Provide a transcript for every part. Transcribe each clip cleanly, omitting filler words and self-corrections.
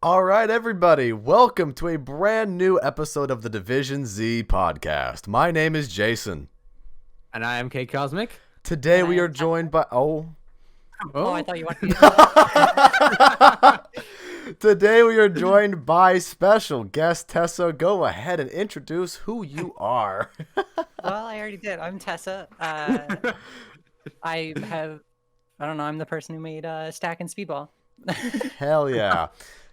All right, everybody, welcome to a brand new episode of the Division Z podcast. My name is Jason. And I am K Cosmic. Today And we I are am joined by I thought you wanted to Today we are joined by special guest Tessa. Go ahead and introduce who you are. Well, I already did. I'm Tessa. I don't know, I'm the person who made Stack and Speedball. Hell yeah.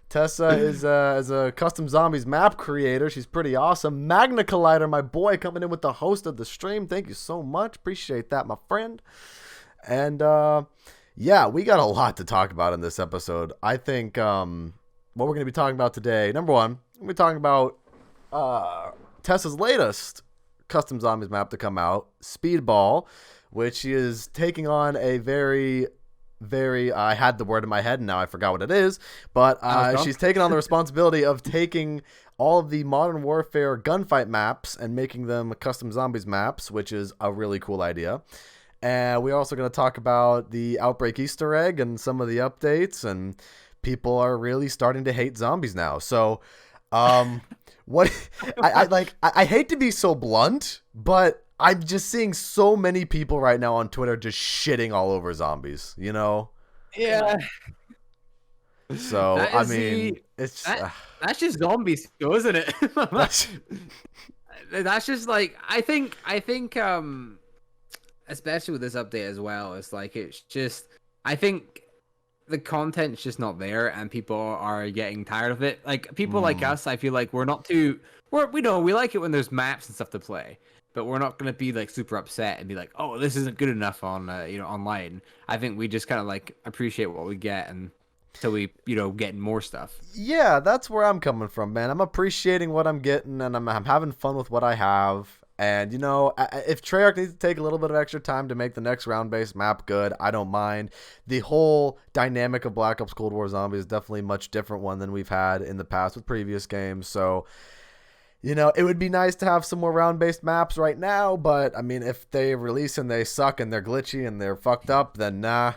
Tessa is a custom zombies map creator. She's pretty awesome. Magna Collider, my boy, coming in with the host of the stream. Thank you so much. Appreciate that, my friend. And yeah, we got a lot to talk about in this episode. I think what we're going to be talking about today, number one, we're talking about Tessa's latest custom zombies map to come out, Speedball, which is taking on a very I had the word in my head and now I forgot what it is, but she's taking on the responsibility of taking all of the Modern Warfare gunfight maps and making them custom zombies maps, which is a really cool idea. And we're also going to talk about the Outbreak Easter Egg and some of the updates, and people are really starting to hate zombies now. So what I hate to be so blunt, but I'm just seeing so many people right now on Twitter just shitting all over zombies, you know? Yeah. So, I mean, it's... that's just zombies, isn't it? That's just like, I think, especially with this update as well, it's like, it's just, I think the content's just not there and people are getting tired of it. Like, people like us, I feel like we like it when there's maps and stuff to play. But we're not gonna be like super upset and be like, "Oh, this isn't good enough on online." I think we just kind of like appreciate what we get, and so we get more stuff. Yeah, that's where I'm coming from, man. I'm appreciating what I'm getting, and I'm having fun with what I have. And if Treyarch needs to take a little bit of extra time to make the next round-based map good, I don't mind. The whole dynamic of Black Ops Cold War Zombie is definitely a much different one than we've had in the past with previous games. So. It would be nice to have some more round-based maps right now, but, I mean, if they release and they suck and they're glitchy and they're fucked up, then nah.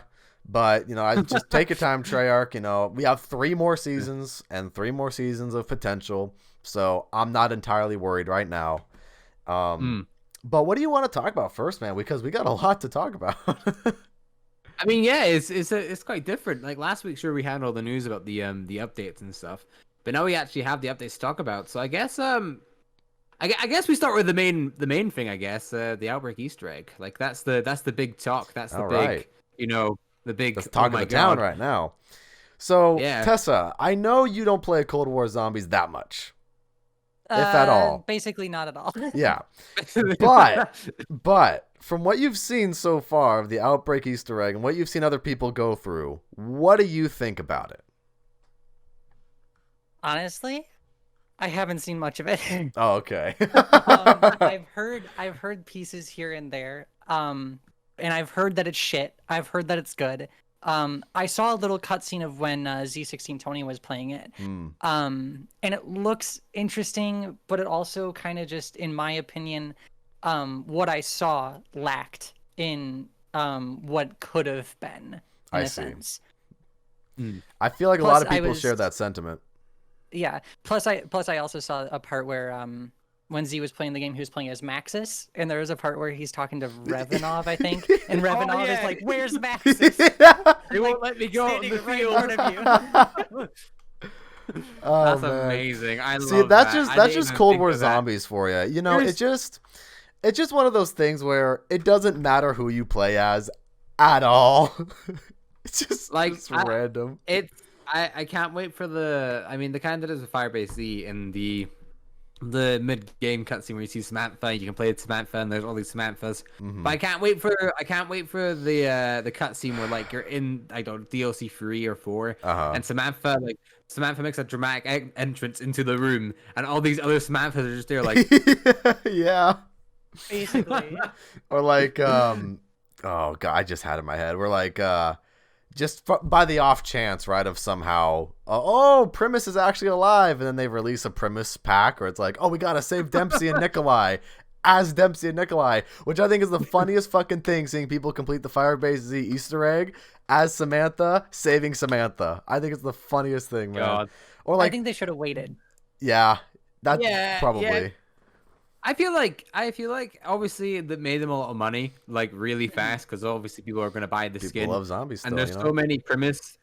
But, I just take your time, Treyarch. We have 3 more seasons and 3 more seasons of potential, so I'm not entirely worried right now. But what do you want to talk about first, man? Because we got a lot to talk about. I mean, yeah, it's quite different. Like, last week, sure, we had all the news about the updates and stuff. But now we actually have the updates to talk about. So I guess I guess we start with the main thing. I guess the Outbreak Easter Egg. Like that's the big talk. That's the big the big. Let's talk of the town right now. So yeah. Tessa, I know you don't play Cold War Zombies that much, if at all. Basically, not at all. Yeah, but from what you've seen so far of the Outbreak Easter Egg and what you've seen other people go through, what do you think about it? Honestly, I haven't seen much of it. Oh, okay. I've heard pieces here and there. And I've heard that it's shit. I've heard that it's good. I saw a little cutscene of when Z16 Tony was playing it. And it looks interesting, but it also kind of just, in my opinion, what I saw lacked in what could have been. In a sense. I feel like a lot of people share that sentiment. Yeah. Plus, I also saw a part where when Z was playing the game, he was playing as Maxis, and there was a part where he's talking to Revanov, I think, and Revanov is like, "Where's Maxis? They won't let me go on the field." Right in front of you. That's amazing. I See, love that's just Cold War Zombies for you. It's just one of those things where it doesn't matter who you play as at all. It's just like random. I can't wait for the kind that is a Firebase Z in the mid-game cutscene where you see Samantha, you can play as Samantha, and there's all these Samanthas. But I can't wait for the cutscene where like you're in DLC 3 or 4, and Samantha makes a dramatic entrance into the room, and all these other Samanthas are just there like yeah, basically. Or like oh god, I just had it in my head. We're like just by the off chance, right, of somehow, Primus is actually alive, and then they release a Primus pack, or it's like, we gotta save Dempsey and Nikolai as Dempsey and Nikolai, which I think is the funniest fucking thing, seeing people complete the Firebase Z Easter egg as Samantha, saving Samantha. I think it's the funniest thing, man. God. Or I like, think they should have waited. yeah, that's Yeah, probably. yeah. I feel like obviously that made them a lot of money like really fast because obviously people are going to buy the People skin. love zombies And still, there's you know.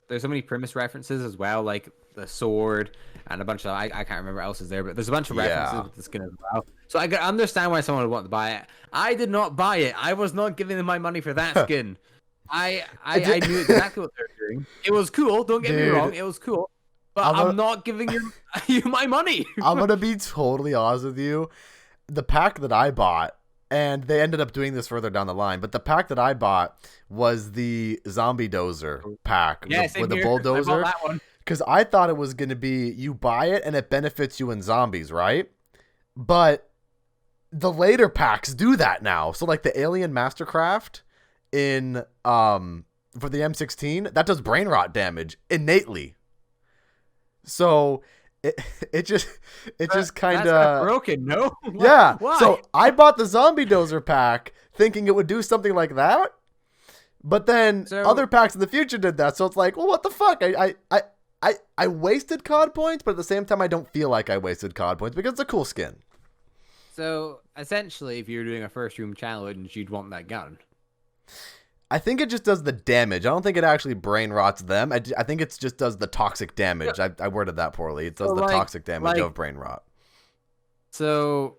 there's so many premise references as well, like the sword and a bunch of I can't remember what else is there, but there's a bunch of references Yeah. with the skin as well. So I can understand why someone would want to buy it. I did not buy it. I was not giving them my money for that skin. I knew exactly what they were doing. It was cool. Don't get me Dude, wrong. It was cool. But I'm I'm a- not giving you my money. I'm gonna be totally honest with you. The pack that I bought, and they ended up doing this further down the line, but the pack that I bought was the Zombie Dozer pack Yeah, with the I bulldozer. bought that one. Because I thought it was gonna be you buy it and it benefits you in zombies, right? But the later packs do that now. So like the Alien Mastercraft in for the M16, that does brain rot damage innately. So it just That's kind kinda of broken. No. yeah. Why? So I bought the Zombie Dozer pack thinking it would do something like that, but then So- other packs in the future did that. So it's like, well, what the fuck? I wasted COD points, but at the same time, I don't feel like I wasted COD points because it's a cool skin. So essentially, if you're doing a first room challenge, you'd want that gun. I think it just does the damage. I don't think it actually brain rots them. I think it just does the toxic damage. I worded that poorly. It does So, the like- toxic damage like- of brain rot. So,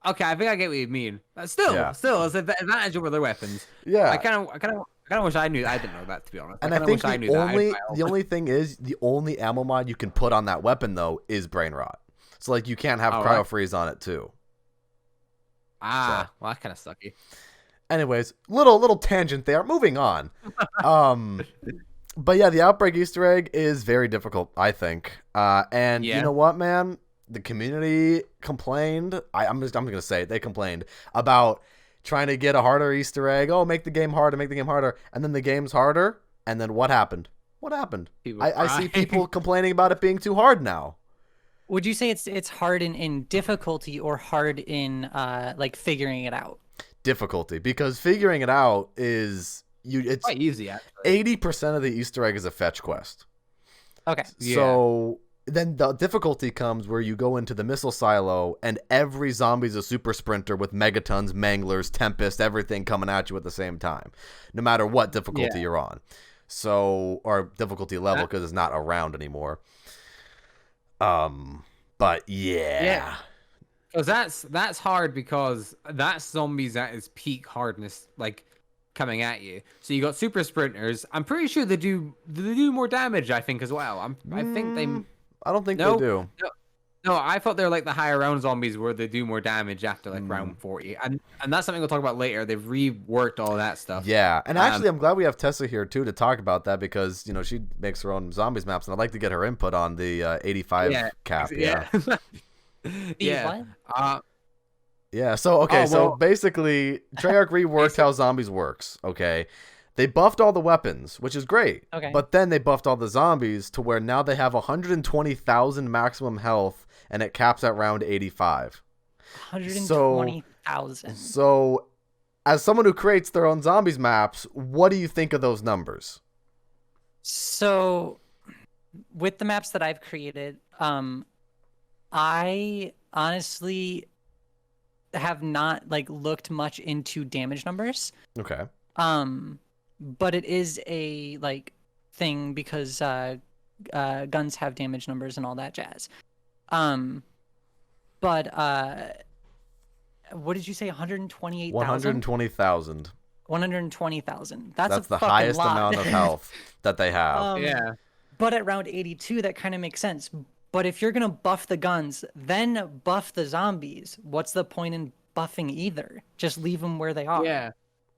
okay, I think I get what you mean. But still, Yeah. it's an advantage over their weapons. Yeah. I kind of wish I knew. I didn't know that, to be honest. And I I kind of think wish I knew that. the only thing is the only ammo mod you can put on that weapon though is brain rot. So like you can't have Oh, cryo right. freeze on it too. Well, that's kind of sucky. Anyways, little tangent there. Moving on. But yeah, the Outbreak Easter egg is very difficult, I think. And you Yeah. know what, man? The community complained. I'm gonna say it, they complained about trying to get a harder Easter egg. Oh, make the game harder, and then the game's harder. And then what happened? What happened? People I see cry. people complaining about it being too hard now. Would you say it's hard in difficulty or hard in like figuring it out? Difficulty, because figuring it out is it's Quite easy, actually. 80% of the Easter egg is a fetch quest. Okay. Yeah. So then the difficulty comes where you go into the missile silo and every zombie's a super sprinter with megatons, manglers, tempest, everything coming at you at the same time, no matter what difficulty you're on. So, or difficulty level, because it's not around anymore. But yeah. Because that's hard because that's zombies at its peak hardness, like coming at you. So you got super sprinters. I'm pretty sure they do more damage. I think as well. I think they. I don't think No. they do. No, I thought they're like the higher round zombies where they do more damage after like round 40, and that's something we'll talk about later. They've reworked all that stuff. Yeah, and actually, I'm glad we have Tessa here too to talk about that because you know she makes her own zombies maps, and I'd like to get her input on the 85 cap. Yeah. Yeah. What? Yeah, so okay, Oh, so well- basically Treyarch reworked how zombies works, okay? They buffed all the weapons, which is great. Okay. But then they buffed all the zombies to where now they have 120,000 maximum health and it caps at round 85. 120,000. So as someone who creates their own zombies maps, what do you think of those numbers? So, with the maps that I've created, I honestly have not like looked much into damage numbers. Okay. But it is a like thing because guns have damage numbers and all that jazz. But what did you say? 128,000. 120,000. 120,000. That's a the fucking highest lot. amount of health that they have. Yeah. But at round 82, that kind of makes sense. But if you're gonna buff the guns, then buff the zombies, what's the point in buffing either? Just leave them where they are. Yeah.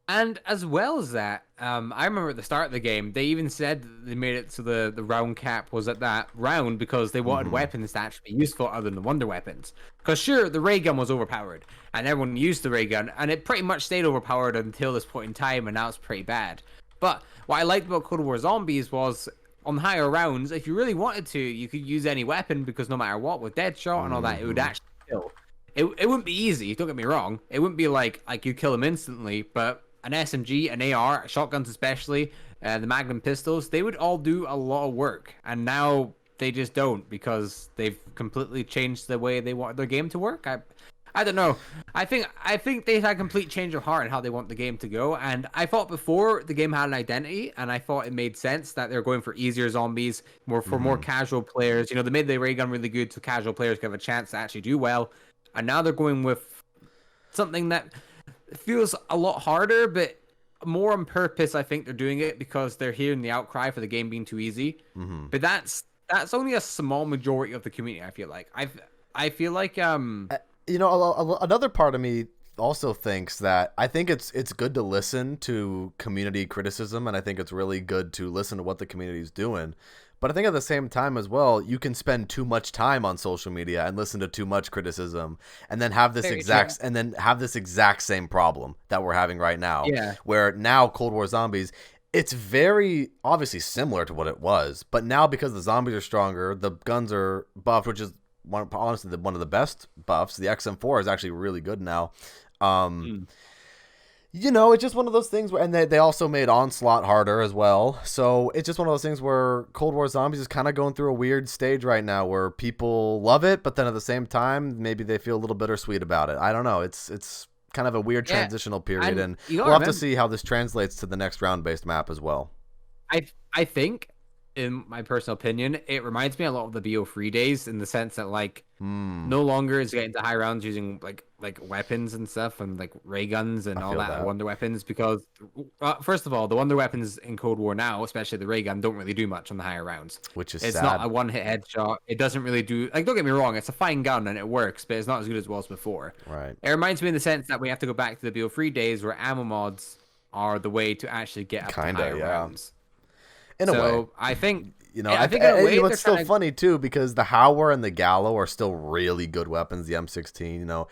And as well as that, I remember at the start of the game, they even said that they made it so the round cap was at that round because they wanted weapons to actually be useful other than the wonder weapons. Because sure, the ray gun was overpowered, and everyone used the ray gun, and it pretty much stayed overpowered until this point in time, and now it's pretty bad. But what I liked about Cold War Zombies was, on higher rounds, if you really wanted to, you could use any weapon, because no matter what, with Deadshot and all that, it would actually kill. It wouldn't be easy, don't get me wrong. It wouldn't be like you kill them instantly, but an SMG, an AR, shotguns especially, the Magnum pistols, they would all do a lot of work. And now they just don't, because they've completely changed the way they want their game to work. I don't know. I think they had a complete change of heart in how they want the game to go. And I thought before the game had an identity, and I thought it made sense that they're going for easier zombies, more casual players. You know, they made the ray gun really good so casual players could have a chance to actually do well. And now they're going with something that feels a lot harder, but more on purpose. I think they're doing it because they're hearing the outcry for the game being too easy. But that's only a small majority of the community. I feel like I feel like You know, another part of me also thinks that I think it's good to listen to community criticism, and I think it's really good to listen to what the community is doing. But I think at the same time as well, you can spend too much time on social media and listen to too much criticism, and then have this exact same problem that we're having right now. Yeah. Where now Cold War Zombies, it's very obviously similar to what it was, but now because the zombies are stronger, the guns are buffed, which is honestly one of the best buffs. The XM4 is actually really good now. You know, it's just one of those things where, and they also made Onslaught harder as well. So it's just one of those things where Cold War Zombies is kind of going through a weird stage right now where people love it, but then at the same time, maybe they feel a little bittersweet about it. I don't know. It's kind of a weird transitional period, and we'll have to see how this translates to the next round-based map as well. I think, in my personal opinion, it reminds me a lot of the BO3 days, in the sense that like no longer is getting to high rounds using like weapons and stuff, and like ray guns and all that wonder weapons, because first of all, the wonder weapons in Cold War now, especially the ray gun, don't really do much on the higher rounds, which is it's sad. not a one-hit headshot. It doesn't really do, like, don't get me wrong, it's a fine gun and it works, but it's not as good as it was before. Right. It reminds me in the sense that we have to go back to the BO3 days where ammo mods are the way to actually get up to higher rounds. In a way, I think, you know, I think it's still funny too, because the Howler and the Gallo are still really good weapons. The M16, you know,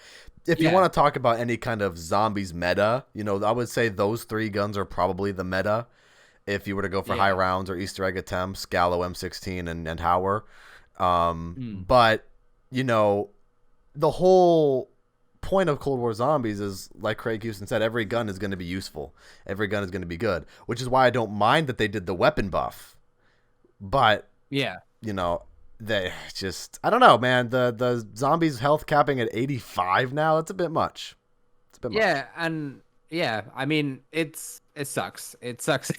if you want to talk about any kind of zombies meta, you know, I would say those three guns are probably the meta. If you were to go for high rounds or Easter egg attempts, Gallo, M16, and Howler. But you know, the whole point of Cold War Zombies is, like Craig Houston said, every gun is going to be useful. Every gun is going to be good, which is why I don't mind that they did the weapon buff. But you know, they just, I don't know, man. The zombies health capping at 85 now, it's a bit much. It's a bit much. And I mean, it sucks. It sucks.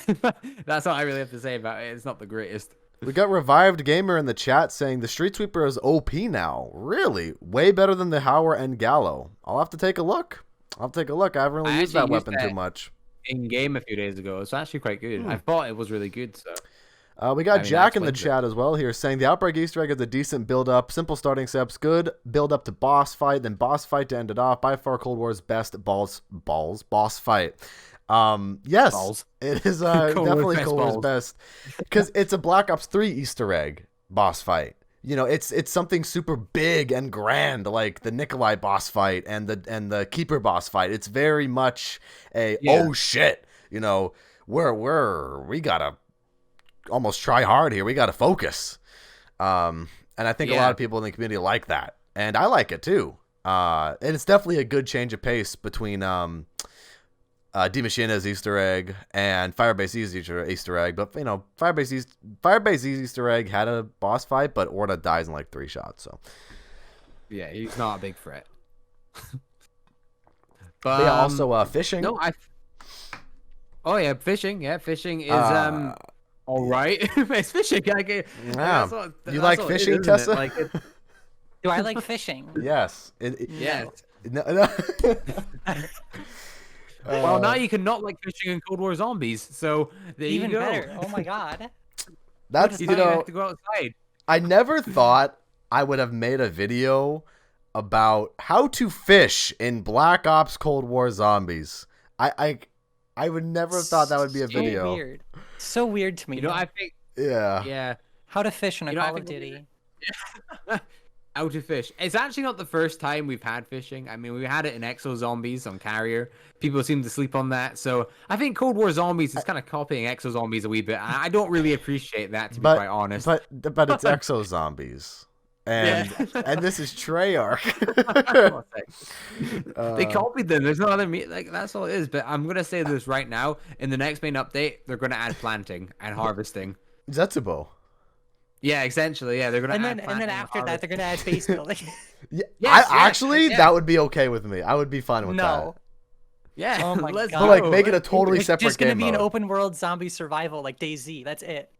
That's all I really have to say about it. It's not the greatest. We got Revived Gamer in the chat saying the Street Sweeper is OP now. Really? Way better than the Howler and Gallo. I'll have to take a look. I haven't really used that weapon too much. In game a few days ago. It's actually quite good. I thought it was really good. So we got Jack in the chat as well here saying the Outbreak Easter Egg is a decent build up, simple starting steps, good build up to boss fight, then boss fight to end it off. By far Cold War's best boss fight. Yes, balls. It is definitely Cold War's best, because it's a Black Ops 3 Easter egg boss fight. You know, it's something super big and grand, like the Nikolai boss fight and the Keeper boss fight. It's very much a oh shit, you know, we gotta almost try hard here. We gotta focus. And I think a lot of people in the community like that, and I like it too. And it's definitely a good change of pace between D Machina's Easter egg and Firebase E's Easter egg, but you know, Firebase E's Easter egg had a boss fight, but Orta dies in like 3 shots. So yeah, he's not a big threat. But also fishing. No, fishing. Yeah, fishing is all right. It's fishing. You like fishing, Tessa? Do I like fishing? Yes. Yes. No. Well, now you can not like fishing in Cold War Zombies, so there even you go. Better. Oh my god. That's, you know, have to go outside. I never thought I would have made a video about how to fish in Black Ops Cold War Zombies. I would never have thought that would be a video. Weird. So weird to me. You know, I think. Yeah. How to fish in a Call of Duty. How to fish. It's actually not the first time we've had fishing. I mean, we had it in Exo Zombies on Carrier. People seem to sleep on that. So I think Cold War Zombies is kind of copying Exo Zombies a wee bit. I don't really appreciate that, to be quite honest. But it's Exo Zombies. And this is Treyarch. They copied them. There's no other that's all it is. But I'm gonna say this right now. In the next main update, they're gonna add planting and harvesting. Zetsubo. Yeah, essentially, yeah. They're gonna And add then planting, after that, they're harvest. gonna add base building. Yeah, Yes, actually yeah. that would be okay with me. I would be fine with No. Yeah, Oh my let's God. that. But like go. make it a Let's do totally It's separate just gonna game be mode. an open world zombie survival like DayZ. That's it.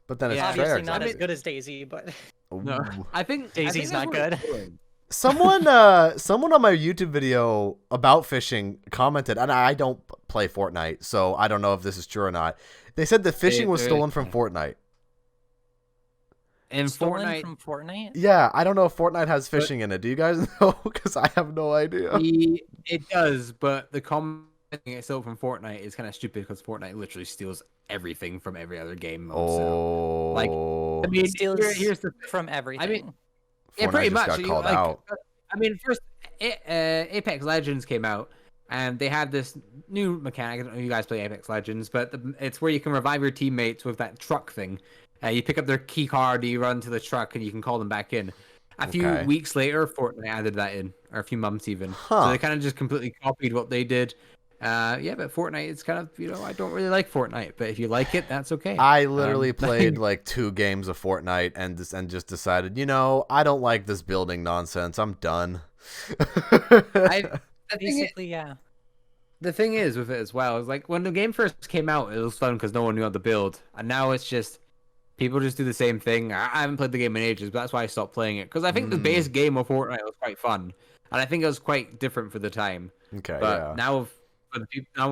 But then it's Yeah. Obviously fair. not I as mean- good as DayZ, but No, Ooh. I think DayZ's not that's where good. it's going. Someone on my YouTube video about fishing commented, and I don't play Fortnite, so I don't know if this is true or not. They said the fishing was stolen from Fortnite. In stolen Fortnite, from Fortnite. Yeah, I don't know if Fortnite has fishing in it. Do you guys know? Because I have no idea. it does, but the commenting itself from Fortnite is kind of stupid because Fortnite literally steals everything from every other game mode. So, like, I mean, Steals here's the from everything. yeah, Fortnite pretty just much. got called like, out. I mean, first, Apex Legends came out, and they had this new mechanic. I don't know if you guys play Apex Legends, but it's where you can revive your teammates with that truck thing. You pick up their key card, you run to the truck, and you can call them back in. A few Okay. weeks later, Fortnite added that in, or a few months even. Huh. So they kind of just completely copied what they did. Yeah, but Fortnite, it's kind of, I don't really like Fortnite, but if you like it, that's okay. I literally played like 2 games of Fortnite and just decided, I don't like this building nonsense. I'm done. Basically, yeah. The thing is with it as well is like when the game first came out, it was fun because no one knew how to build, and now it's just people just do the same thing. I haven't played the game in ages, but that's why I stopped playing it because I think the base game of Fortnite was quite fun, and I think it was quite different for the time. Okay, But yeah. now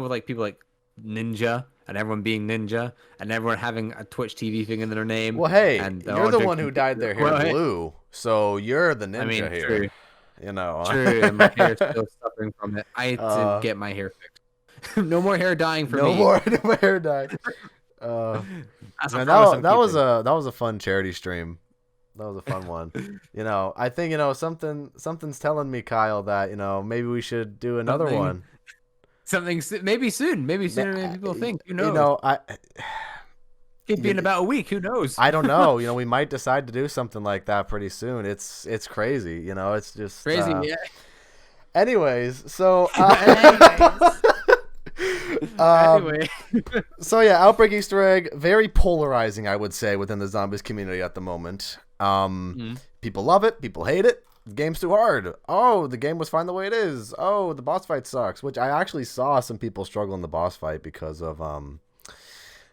with like people like Ninja and everyone being Ninja and everyone having a Twitch TV thing in their name. Well, hey, and they're you're all the drinking one who dyed their hair Well, hey, blue, so you're the ninja I mean, here. true, True. and my hair's still suffering from it. I had to Uh, get my hair fixed. No more hair dyeing for no me. more hair dye. That's a Man, promise I'm that was keeping. that was a fun charity stream. That was a fun one. I think something's telling me, Kyle, that maybe we should do another Something- one. maybe soon, maybe sooner than people think. Who knows? Could be in about a week. Who knows? I don't know. We might decide to do something like that pretty soon. It's crazy. It's just Crazy. Yeah. Anyways, so Anyway. so yeah, Outbreak Easter Egg, very polarizing, I would say, within the zombies community at the moment. People love it, people hate it. The game's too hard. Oh, the game was fine the way it is. Oh, the boss fight sucks. Which I actually saw some people struggle in the boss fight because of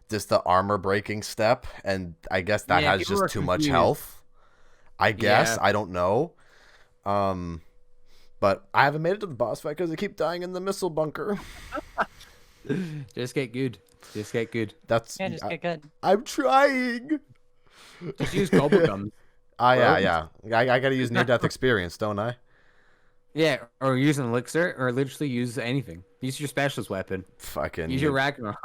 just the armor breaking step, and I guess that has people just are too much confused. health. I guess. Yeah. I don't know. But I haven't made it to the boss fight because I keep dying in the missile bunker. Just get good. Just get good. That's Yeah, just get good. I'm trying. Just use gobble gums. Yeah. I gotta use near death experience, don't I? Yeah, or use an elixir, or literally use anything. Use your specialist weapon. Fucking Use your Ragnarok.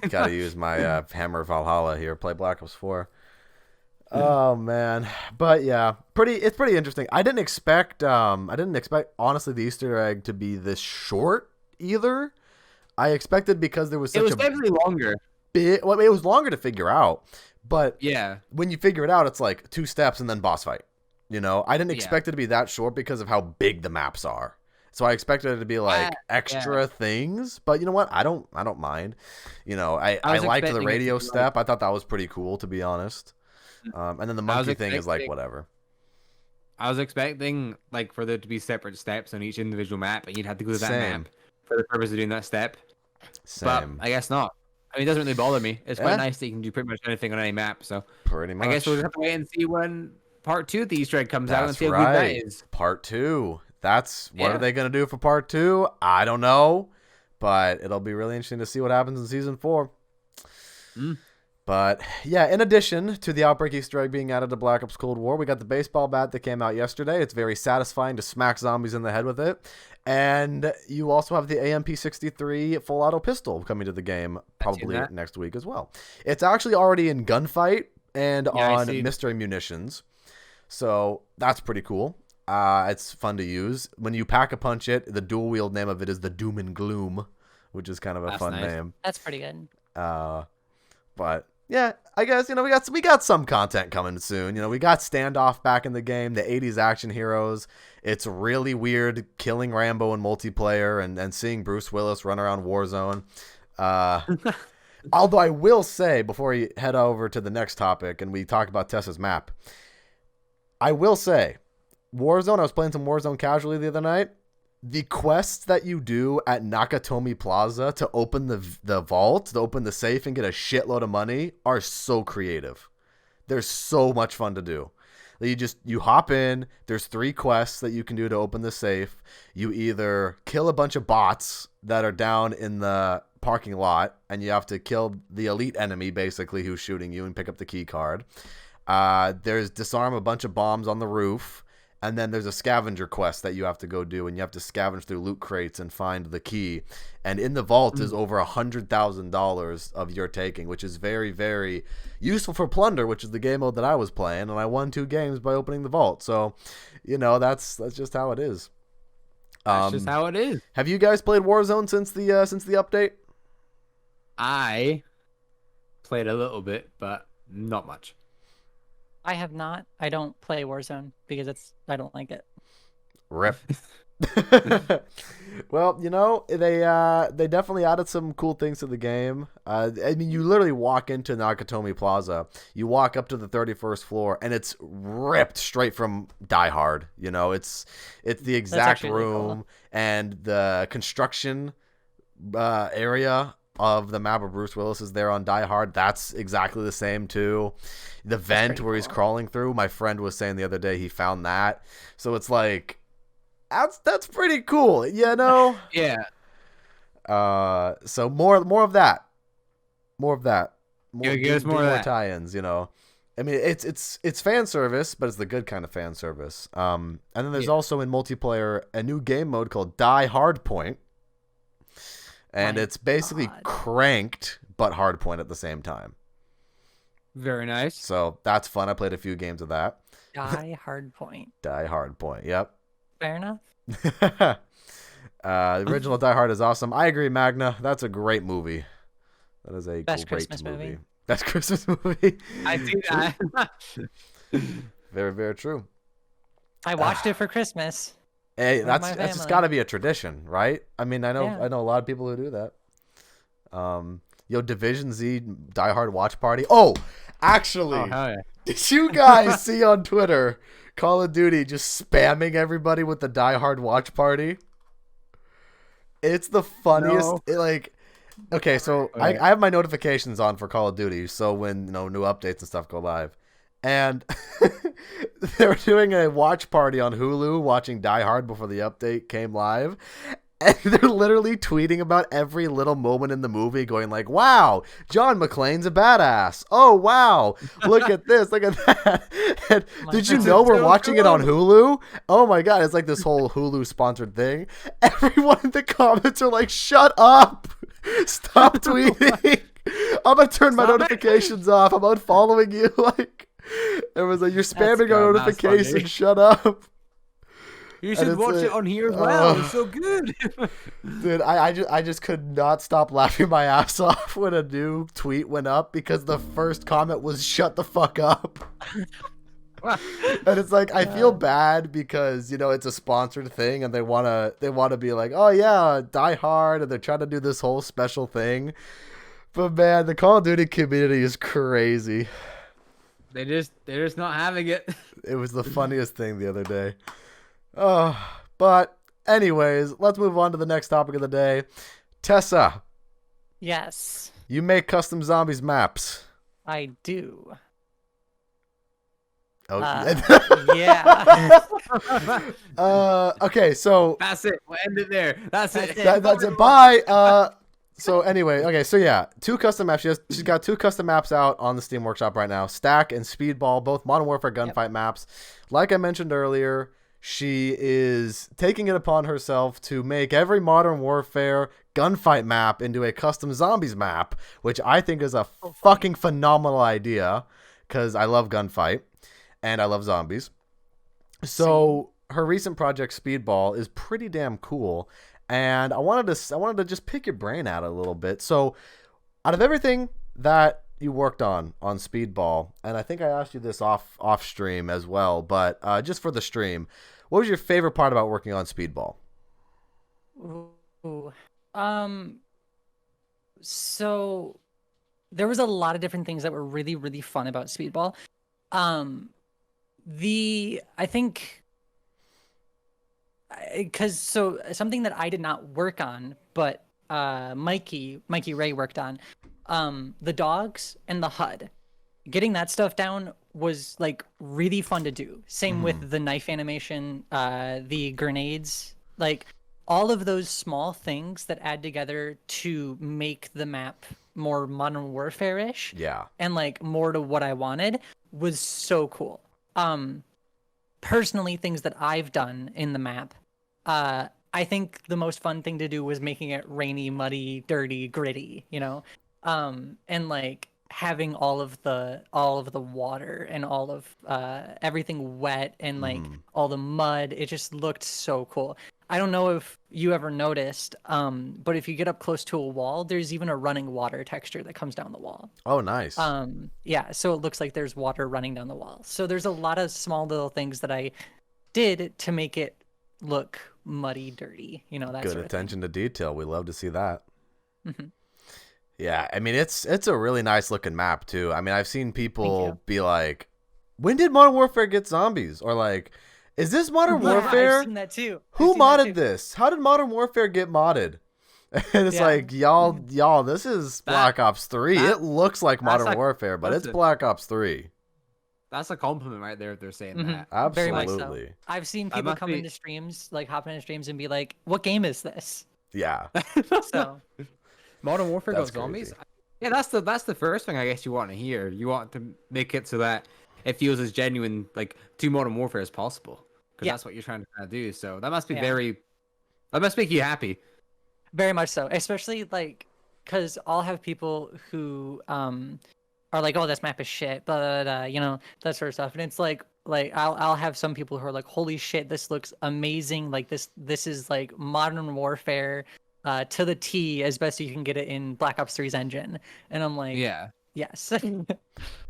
gotta use my Hammer Valhalla here. Play Black Ops 4. Oh man, but yeah, it's pretty interesting. I didn't expect honestly the Easter egg to be this short either. I expected because there was such It was a definitely longer. bit. Well, it was longer to figure out, but Yeah. when you figure it out, it's like 2 steps and then boss fight. I didn't Yeah. expect it to be that short because of how big the maps are. So I expected it to be like extra things, but you know what? I don't mind. I was liked the expecting it to radio be step. I thought that was pretty cool, to be honest. And then the monkey thing is like expecting- whatever. I was expecting like for there to be separate steps on each individual map, and you'd have to go to that Same. map for the purpose of doing that step. Same, But I guess not. I mean, it doesn't really bother me. It's quite Yeah. nice that you can do pretty much anything on any map. So pretty much. I guess we'll just have to wait and see when part 2 of the Easter egg comes out and That's see how good that right. is. Part 2. What Yeah. are they gonna do for part 2? I don't know, but it'll be really interesting to see what happens in season 4. But yeah, in addition to the Outbreak Easter egg being added to Black Ops Cold War, we got the baseball bat that came out yesterday. It's very satisfying to smack zombies in the head with it. And you also have the AMP-63 full auto pistol coming to the game probably next week as well. It's actually already in Gunfight and on Mystery Munitions. So that's pretty cool. It's fun to use. When you pack a punch it, the dual wield name of it is the Doom and Gloom, which is kind of a fun name. That's pretty good. But yeah, I guess we got some content coming soon. We got Standoff back in the game, the 80s action heroes. It's really weird killing Rambo in multiplayer and seeing Bruce Willis run around Warzone. Although I will say, before we head over to the next topic and we talk about Tessa's map, I will say, Warzone, I was playing some Warzone casually the other night. The quests that you do at Nakatomi Plaza to open the vault, to open the safe and get a shitload of money are so creative. They're so much fun to do. You hop in, there's 3 quests that you can do to open the safe. You either kill a bunch of bots that are down in the parking lot, and you have to kill the elite enemy, basically, who's shooting you, and pick up the key card. There's disarm a bunch of bombs on the roof, and then there's a scavenger quest that you have to go do, and you have to scavenge through loot crates and find the key. And in the vault is over $100,000 of your taking, which is very, very useful for Plunder, which is the game mode that I was playing, and I won 2 games by opening the vault. So, that's just how it is. That's just how it is. Have you guys played Warzone since the update? I played a little bit, but not much. I have not. I don't play Warzone because I don't like it. Rip. Well, they definitely added some cool things to the game. You literally walk into Nakatomi Plaza, you walk up to the 31st floor, and it's ripped straight from Die Hard. It's the exact room, really cool. And the construction area of the map where Bruce Willis is there on Die Hard, that's exactly the same too. The vent where he's crawling through, my friend was saying the other day he found that. So it's like, that's pretty cool, Yeah. So more of that. More of that. More tie-ins, I mean, it's fan service, but it's the good kind of fan service. And then there's also in multiplayer a new game mode called Die Hardpoint. And it's basically cranked, but hardpoint at the same time. Very nice. So that's fun. I played a few games of that. Die Hardpoint. Die Hardpoint. Yep. Fair enough. The original Die Hard is awesome. I agree, Magna. That's a great movie. That is a Best great Christmas movie. Best Christmas movie. I see that. Very, very true. I watched it for Christmas. Hey, that's just got to be a tradition, right? I mean, I know a lot of people who do that. Division Z Die Hard watch party. Oh, actually, did you guys see on Twitter Call of Duty just spamming everybody with the Die Hard watch party? It's the funniest. No. Okay, so I have my notifications on for Call of Duty, so when new updates and stuff go live. And they were doing a watch party on Hulu, watching Die Hard before the update came live. And they're literally tweeting about every little moment in the movie, going like, wow, John McClane's a badass. Oh, wow, look at this, look at that. And did you know we're watching it on Hulu? Oh, my God, it's like this whole Hulu-sponsored thing. Everyone in the comments are like, shut up. Stop tweeting. I'm going to turn my notifications off. I'm unfollowing you. It was like, you're spamming our notifications. Shut up. You should watch it on here as well. It's so good. Dude, I just could not stop laughing my ass off when a new tweet went up because the first comment was shut the fuck up. And it's like, I feel bad because, it's a sponsored thing and they want to be like, oh yeah, Die Hard, and they're trying to do this whole special thing. But man, the Call of Duty community is crazy. They're just not having it. It was the funniest thing the other day. But anyways, let's move on to the next topic of the day. Tessa. Yes. You make custom zombies maps. I do. Oh, yeah. Okay, so that's it. We'll end it there. That's it. That's it. Bye. So anyway, okay, so yeah, 2 custom maps. She's got 2 custom maps out on the Steam Workshop right now. Stack and Speedball, both Modern Warfare gunfight maps. Like I mentioned earlier, she is taking it upon herself to make every Modern Warfare gunfight map into a custom zombies map, which I think is a fucking phenomenal idea because I love gunfight and I love zombies. So her recent project Speedball is pretty damn cool. And I wanted to just pick your brain out a little bit. So, out of everything that you worked on Speedball, and I think I asked you this off stream as well, but just for the stream, what was your favorite part about working on Speedball? Ooh. So there was a lot of different things that were really, really fun about Speedball. I think, because so something that I did not work on, but Mikey Ray worked on, the dogs and the HUD. Getting that stuff down was like really fun to do. Same with the knife animation, the grenades, like all of those small things that add together to make the map more Modern Warfare-ish. Yeah. And like more to what I wanted was so cool. Personally, things that I've done in the map, I think the most fun thing to do was making it rainy, muddy, dirty, gritty, and like having all of the water and all of everything wet and like all the mud. It just looked so cool. I don't know if you ever noticed, but if you get up close to a wall, there's even a running water texture that comes down the wall. Oh, nice. Yeah, so it looks like there's water running down the wall. So there's a lot of small little things that I did to make it look muddy, dirty, that Good sort of attention to detail. We love to see that. Mm-hmm. Yeah, I mean, it's a really nice looking map too. I mean, I've seen people be like, when did Modern Warfare get zombies? Or like, is this Modern Warfare? I've seen that too. Who modded this? How did Modern Warfare get modded? And it's like, y'all, this is Black Ops 3. It looks like Modern Warfare, but it's Black Ops 3. That's a compliment right there if they're saying that. Absolutely. Very much so. I've seen people come into streams, like hop into streams and be like, what game is this? Yeah. So Modern Warfare That's got zombies? crazy. Yeah, that's the first thing I guess you want to hear. You want to make it so that it feels as genuine, like, to Modern Warfare as possible. Because that's what you're trying to do. So that must be that must make you happy. Very much so. Especially, like, because I'll have people who are like, oh, this map is shit, but, that sort of stuff. And it's like I'll have some people who are like, holy shit, this looks amazing. Like, this is, like, Modern Warfare to the T as best you can get it in Black Ops 3's engine. And I'm like, yes.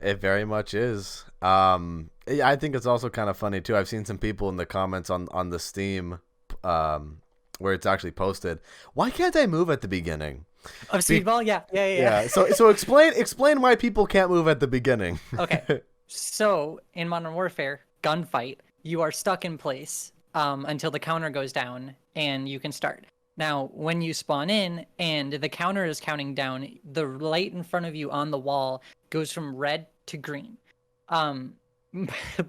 It very much is. I think it's also kind of funny too. I've seen some people in the comments on the Steam where it's actually posted, why can't I move at the beginning? Of Speedball? Yeah. So explain why people can't move at the beginning. Okay. So in Modern Warfare, gunfight, you are stuck in place until the counter goes down and you can start. Now, when you spawn in and the counter is counting down, the light in front of you on the wall goes from red to green.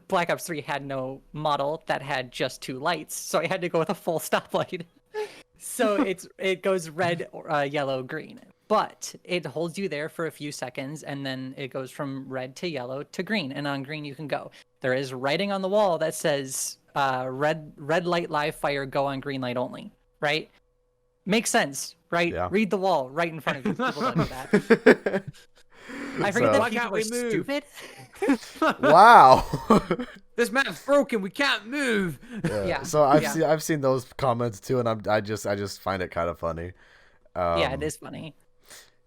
Black Ops 3 had no model that had just 2 lights, so I had to go with a full stoplight. So it goes red, yellow, green. But it holds you there for a few seconds, and then it goes from red to yellow to green, and on green you can go. There is writing on the wall that says red light live fire, go on green light only, right? Makes sense, right? Yeah. Read the wall right in front of you. People don't do that. I forget that people are stupid. Wow. This map's broken. We can't move. Yeah. So I've seen those comments too, and I just find it kind of funny. Yeah, it is funny.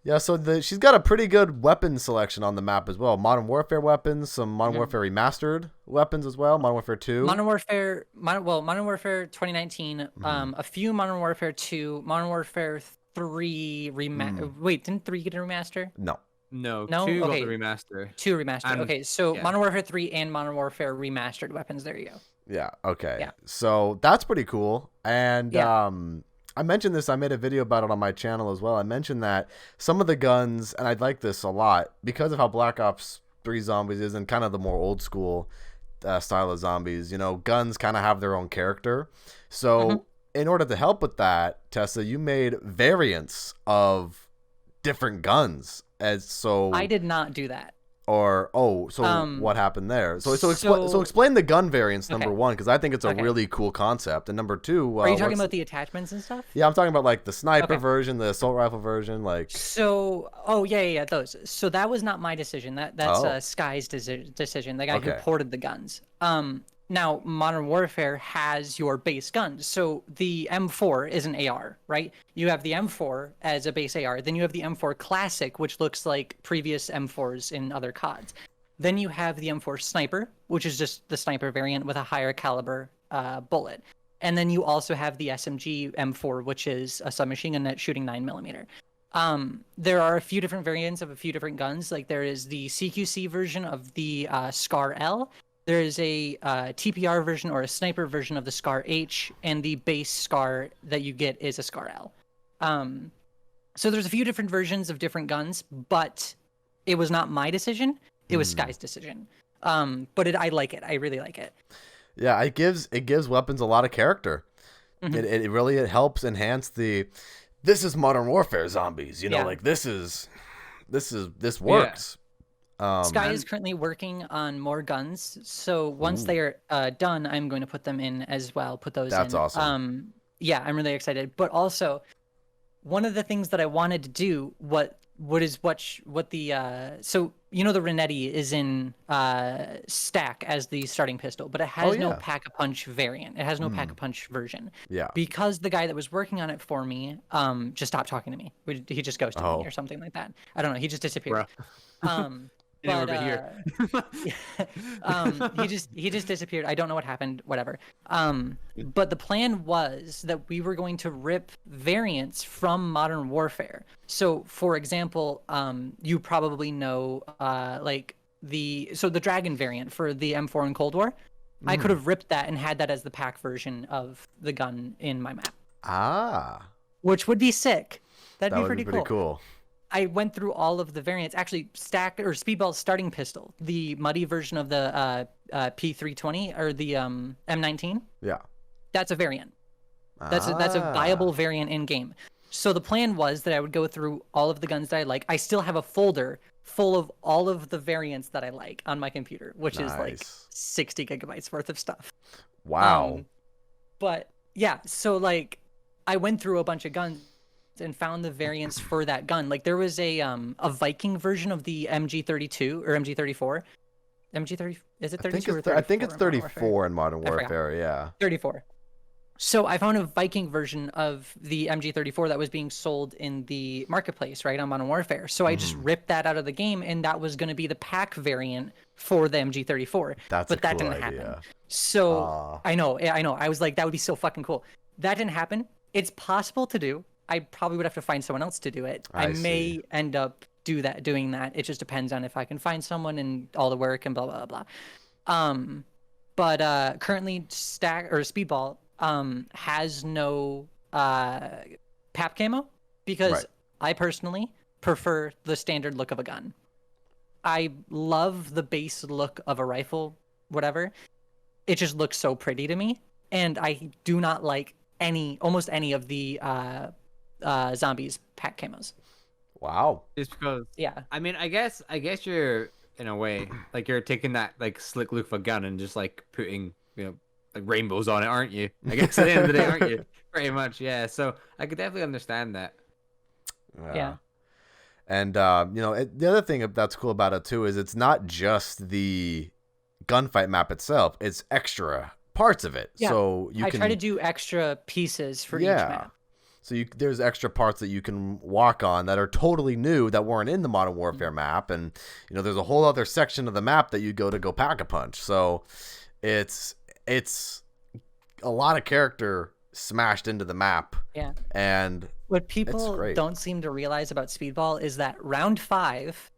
Yeah, so she's got a pretty good weapon selection on the map as well. Modern Warfare weapons, some Modern Warfare Remastered weapons as well. Modern Warfare 2. Modern Warfare 2019. A few Modern Warfare 2, Modern Warfare 3 Wait, didn't 3 get a remaster? No. No, okay. 2 got the remaster. 2 remastered. Okay, so Modern Warfare 3 and Modern Warfare Remastered weapons. There you go. Yeah. Okay. Yeah. So that's pretty cool. And I mentioned this. I made a video about it on my channel as well. I mentioned that some of the guns, and I'd like this a lot because of how Black Ops 3 Zombies is and kind of the more old school style of zombies. Guns kind of have their own character. So in order to help with that, Tessa, you made variants of different guns. I did not do that. What happened there? So explain the gun variants, number one, because I think it's a really cool concept. And number two, are you talking about the attachments and stuff? Yeah, I'm talking about like the sniper version, the assault rifle version, like. So, those. So that was not my decision. That's Sky's decision. The guy who ported the guns. Now, Modern Warfare has your base guns. So the M4 is an AR, right? You have the M4 as a base AR. Then you have the M4 Classic, which looks like previous M4s in other CODs. Then you have the M4 Sniper, which is just the sniper variant with a higher caliber bullet. And then you also have the SMG M4, which is a submachine gun that's shooting 9mm. There are a few different variants of a few different guns. Like there is the CQC version of the Scar L. There is a TPR version or a sniper version of the Scar H, and the base Scar that you get is a Scar L. So there's a few different versions of different guns, but it was not my decision. It was Sky's decision. But I like it. I really like it. Yeah, it gives weapons a lot of character. Mhm. It really helps enhance this is Modern Warfare zombies. You know, Yeah. like this works. Sky is currently working on more guns, so once they are done, I'm going to put them in as well. Put those in. That's awesome. Yeah, I'm really excited. But also, one of the things that I wanted to do, what the so you know the Renetti is in stack as the starting pistol, but it has no yeah. pack-a-punch variant. It has no pack-a-punch version. Yeah. Because the guy that was working on it for me just stopped talking to me. He just ghosted Oh. me or something like that. I don't know. He just disappeared. Never But been here. he just disappeared. I don't know what happened. Whatever. But the plan was that we were going to rip variants from Modern Warfare. So, for example, you probably know the Dragon variant for the M4 in Cold War. I could have ripped that and had that as the pack version of the gun in my map. Which would be sick. That'd be That would pretty be pretty cool. I went through all of the variants. Actually, Speedball's starting pistol, the muddy version of the P320 or the M19. Yeah. That's a variant. That's a viable variant in game. So the plan was that I would go through all of the guns that I like. I still have a folder full of all of the variants that I like on my computer, which is like Nice. 60 gigabytes worth of stuff. Wow. But yeah, so like I went through a bunch of guns and found the variants for that gun. Like there was a Viking version of the MG32 or MG34. MG30 is it 32 or 34? I think it's in Modern Warfare? 34 in Modern I forgot. Warfare. Yeah. 34. So I found a Viking version of the MG34 that was being sold in the marketplace, right, on Modern Warfare. So I just ripped that out of the game, and that was going to be the pack variant for the MG34. That's but a that cool didn't idea. happen. So I know. I was like, that would be so fucking cool. That didn't happen. It's possible to do. I probably would have to find someone else to do it. I may end up doing that. It just depends on if I can find someone and all the work and blah blah blah. But currently Speedball has no pap camo because Right. I personally prefer the standard look of a gun. I love the base look of a rifle, whatever. It just looks so pretty to me, and I do not like almost any of the zombies pack camos. Wow. Just because. Yeah. I mean, I guess you're in a way like you're taking that like slick look of a gun and just like putting like rainbows on it, aren't you? I guess at the end of the day, aren't you? Pretty much, yeah. So I could definitely understand that. Yeah. And the other thing that's cool about it too is it's not just the gunfight map itself; it's extra parts of it. Yeah. So I try to do extra pieces for each map. So there's extra parts that you can walk on that are totally new that weren't in the Modern Warfare map, and there's a whole other section of the map that you go pack a punch. So it's a lot of character smashed into the map. Yeah. And what people great. don't seem to realize about Speedball is that round 5,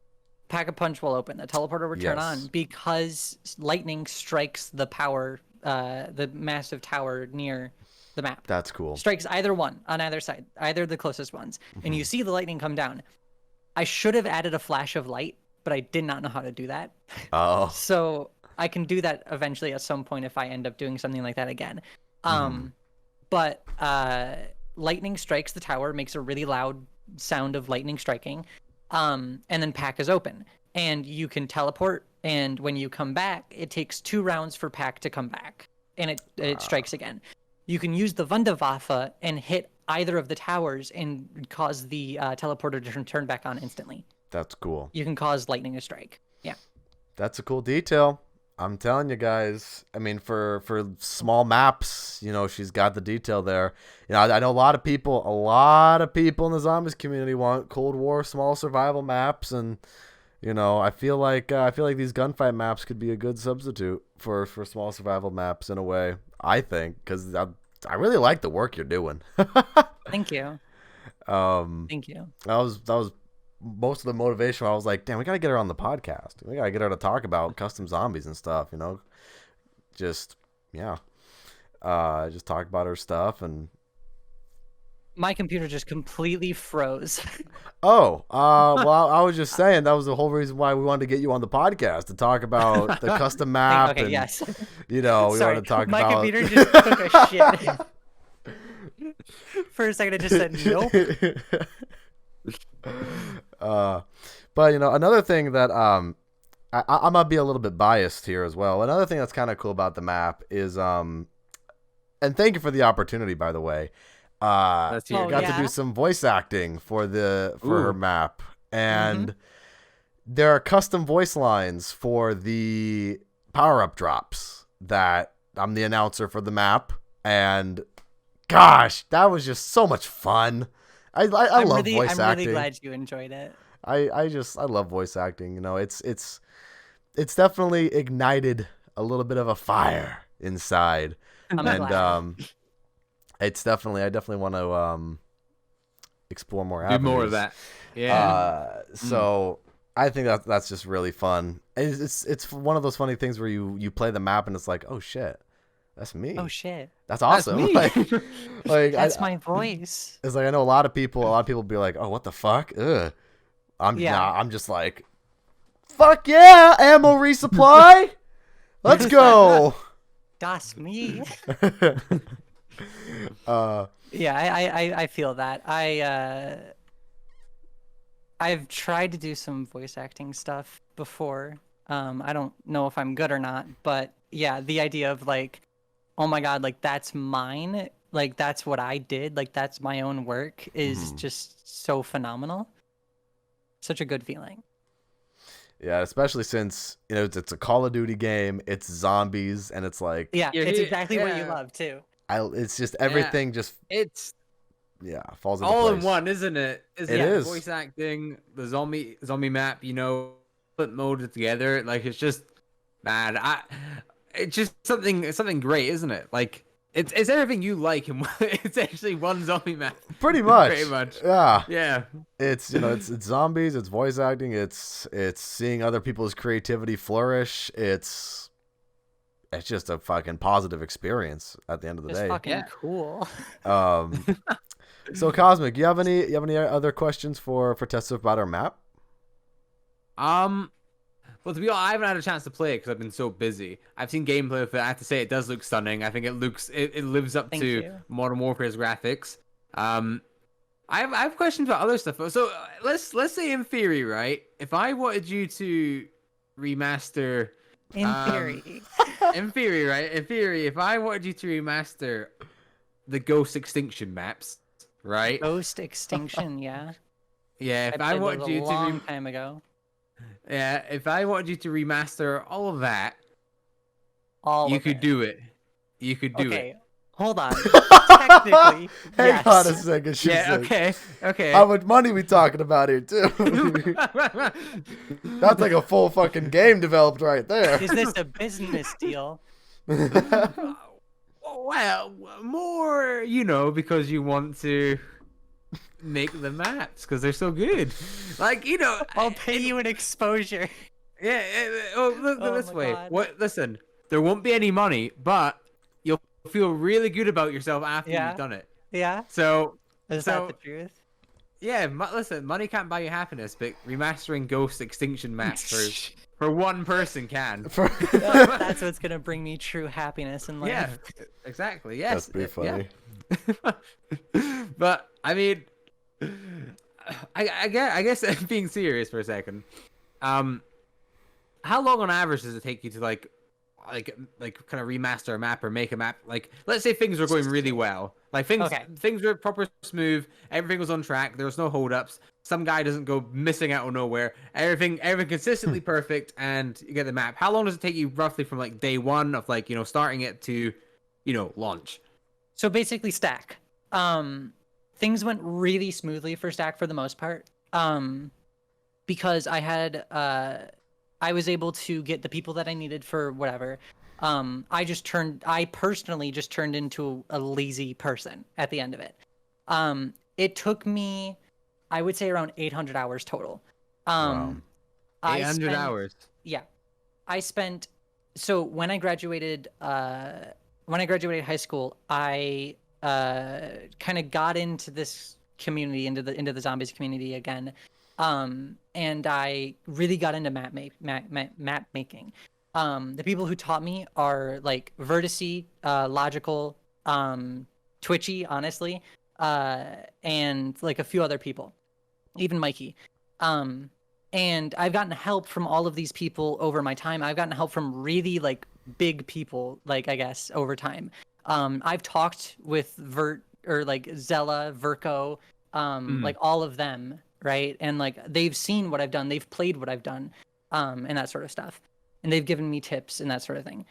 pack a punch will open. The teleporter will turn on because lightning strikes the power, the massive tower near the map. That's cool. Strikes either one on either side, either the closest ones, and you see the lightning come down. I should have added a flash of light, but I did not know how to do that. Oh. So I can do that eventually at some point if I end up doing something like that again. But lightning strikes the tower, makes a really loud sound of lightning striking, and then pack is open. And you can teleport, and when you come back, it takes 2 rounds for pack to come back, and it strikes again. You can use the Wunderwaffe and hit either of the towers and cause the teleporter to turn back on instantly. That's cool. You can cause lightning to strike. Yeah. That's a cool detail. I'm telling you guys. I mean, for small maps, she's got the detail there. I know a lot of people in the zombies community want Cold War small survival maps, and I feel like these gunfight maps could be a good substitute for small survival maps in a way. I think because I really like the work you're doing. Thank you. Thank you. That was most of the motivation. I was like, damn, we gotta get her on the podcast. We gotta get her to talk about custom zombies and stuff. Just yeah, just talk about her stuff and. My computer just completely froze. Oh, well, I was just saying that was the whole reason why we wanted to get you on the podcast to talk about the custom map. Okay, and, yes. We Sorry, wanted to talk my about. computer just took a shit. For a second, it just said nope. But another thing that I'm gonna be a little bit biased here as well. Another thing that's kind of cool about the map is and thank you for the opportunity, by the way. That's Oh, Got yeah? to do some voice acting for her map, and there are custom voice lines for the power-up drops that I'm the announcer for the map, and gosh, that was just so much fun. I love voice acting. I'm really glad you enjoyed it. I love voice acting. It's definitely ignited a little bit of a fire inside, I'm and glad. I definitely want to explore more Do avenues. more of that. Yeah. So I think that's just really fun. It's one of those funny things where you play the map and it's like, oh shit, that's me. Oh shit, That's awesome. me. Like that's my voice. It's like I know a lot of people be like, oh, what the fuck? Ugh. I'm just like, fuck yeah, ammo resupply. Let's go. That's me. uh Yeah, I feel that. I've tried to do some voice acting stuff before. I don't know if I'm good or not, but yeah, the idea of like, oh my god, like that's mine, like that's what I did, like that's my own work is just so phenomenal. Such a good feeling. Yeah, especially since it's a Call of Duty game, it's zombies, and it's like Yeah, Yeah, it's he- exactly what you yeah. love too. it's just everything just It's falls into all place. in one, isn't it? It is. Voice acting, the zombie map, put mode together. Like it's just, man, it's just something great, isn't it? Like it's everything you like, and it's actually one zombie map. Pretty much. Pretty much. Yeah. Yeah. It's it's zombies, it's voice acting, it's seeing other people's creativity flourish. It's just a fucking positive experience at the end of the It's day. fucking Yeah. cool. So Cosmic, you have any other questions for Tessa about our map? Well, to be honest, I haven't had a chance to play it because I've been so busy. I've seen gameplay of it. I have to say it does look stunning. I think it lives up Thank to you. Modern Warfare's graphics. I have questions about other stuff. So let's say in theory, right? If I wanted you to remaster, In theory. in theory, right? In theory, if I wanted you to remaster the Ghost Extinction maps, right? Ghost Extinction, yeah. Yeah, if I played wanted those you a to long time ago. yeah, if I wanted you to remaster all of that, All you of could it. do it. You could do Okay, it. hold on. Technically, Hang yes. on a second. Yeah, okay. How much money we talking about here, too? That's like a full fucking game developed right there. Is this a business deal? Well, more, because you want to make the maps because they're so good. Like, I'll pay you an exposure. Yeah. Look Oh this my way. God. Listen, there won't be any money, but you'll feel really good about yourself after Yeah. you've done it. Yeah? So, Is that the truth? yeah, listen, money can't buy you happiness, but remastering Ghost Extinction maps for one person can. That's what's gonna bring me true happiness in life. Yeah, exactly. Yes. That's pretty funny. Yeah. But I mean, I guess being serious for a second, how long on average does it take you to like kind of remaster a map or make a map? Like, let's say things were going really well, like things were proper smooth, everything was on track, there was no holdups, some guy doesn't go missing out of nowhere, everything consistently perfect, and you get the map. How long does it take you roughly from like day one of like starting it to launch? So basically, Stack. Things went really smoothly for Stack for the most part. Because I was able to get the people that I needed for whatever. I personally just turned into a lazy person at the end of it. it took me, I would say, around 800 hours total. Wow. I 800 spent, hours. yeah, I spent. So when I graduated high school, I kind of got into this community, into the zombies community again, and I really got into map making. The people who taught me are like Vertice, Logical, Twitchy, honestly, and like a few other people, even Mikey. Um, and I've gotten help from all of these people over my time. I've gotten help from really like big people, like I guess over time. I've talked with or like Zella, Verco, like all of them, right? And like they've seen what I've done, they've played what I've done, and that sort of stuff, and they've given me tips and that sort of thing.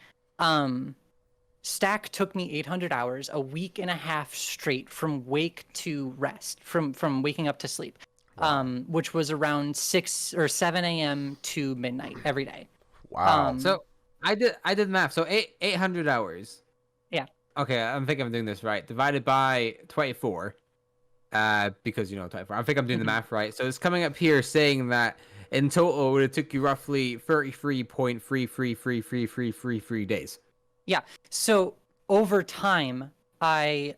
Stack took me 800 hours, a week and a half straight from wake to rest, from waking up to sleep, which was around 6 or 7 a.m. to midnight every day. Wow. So I did math. So 800 hours. Yeah. Okay, I think I'm doing this right. Divided by 24. Because 24. I think I'm doing the math right. So it's coming up here saying that in total it would have took you roughly 33.3333333 days. Yeah. So over time, I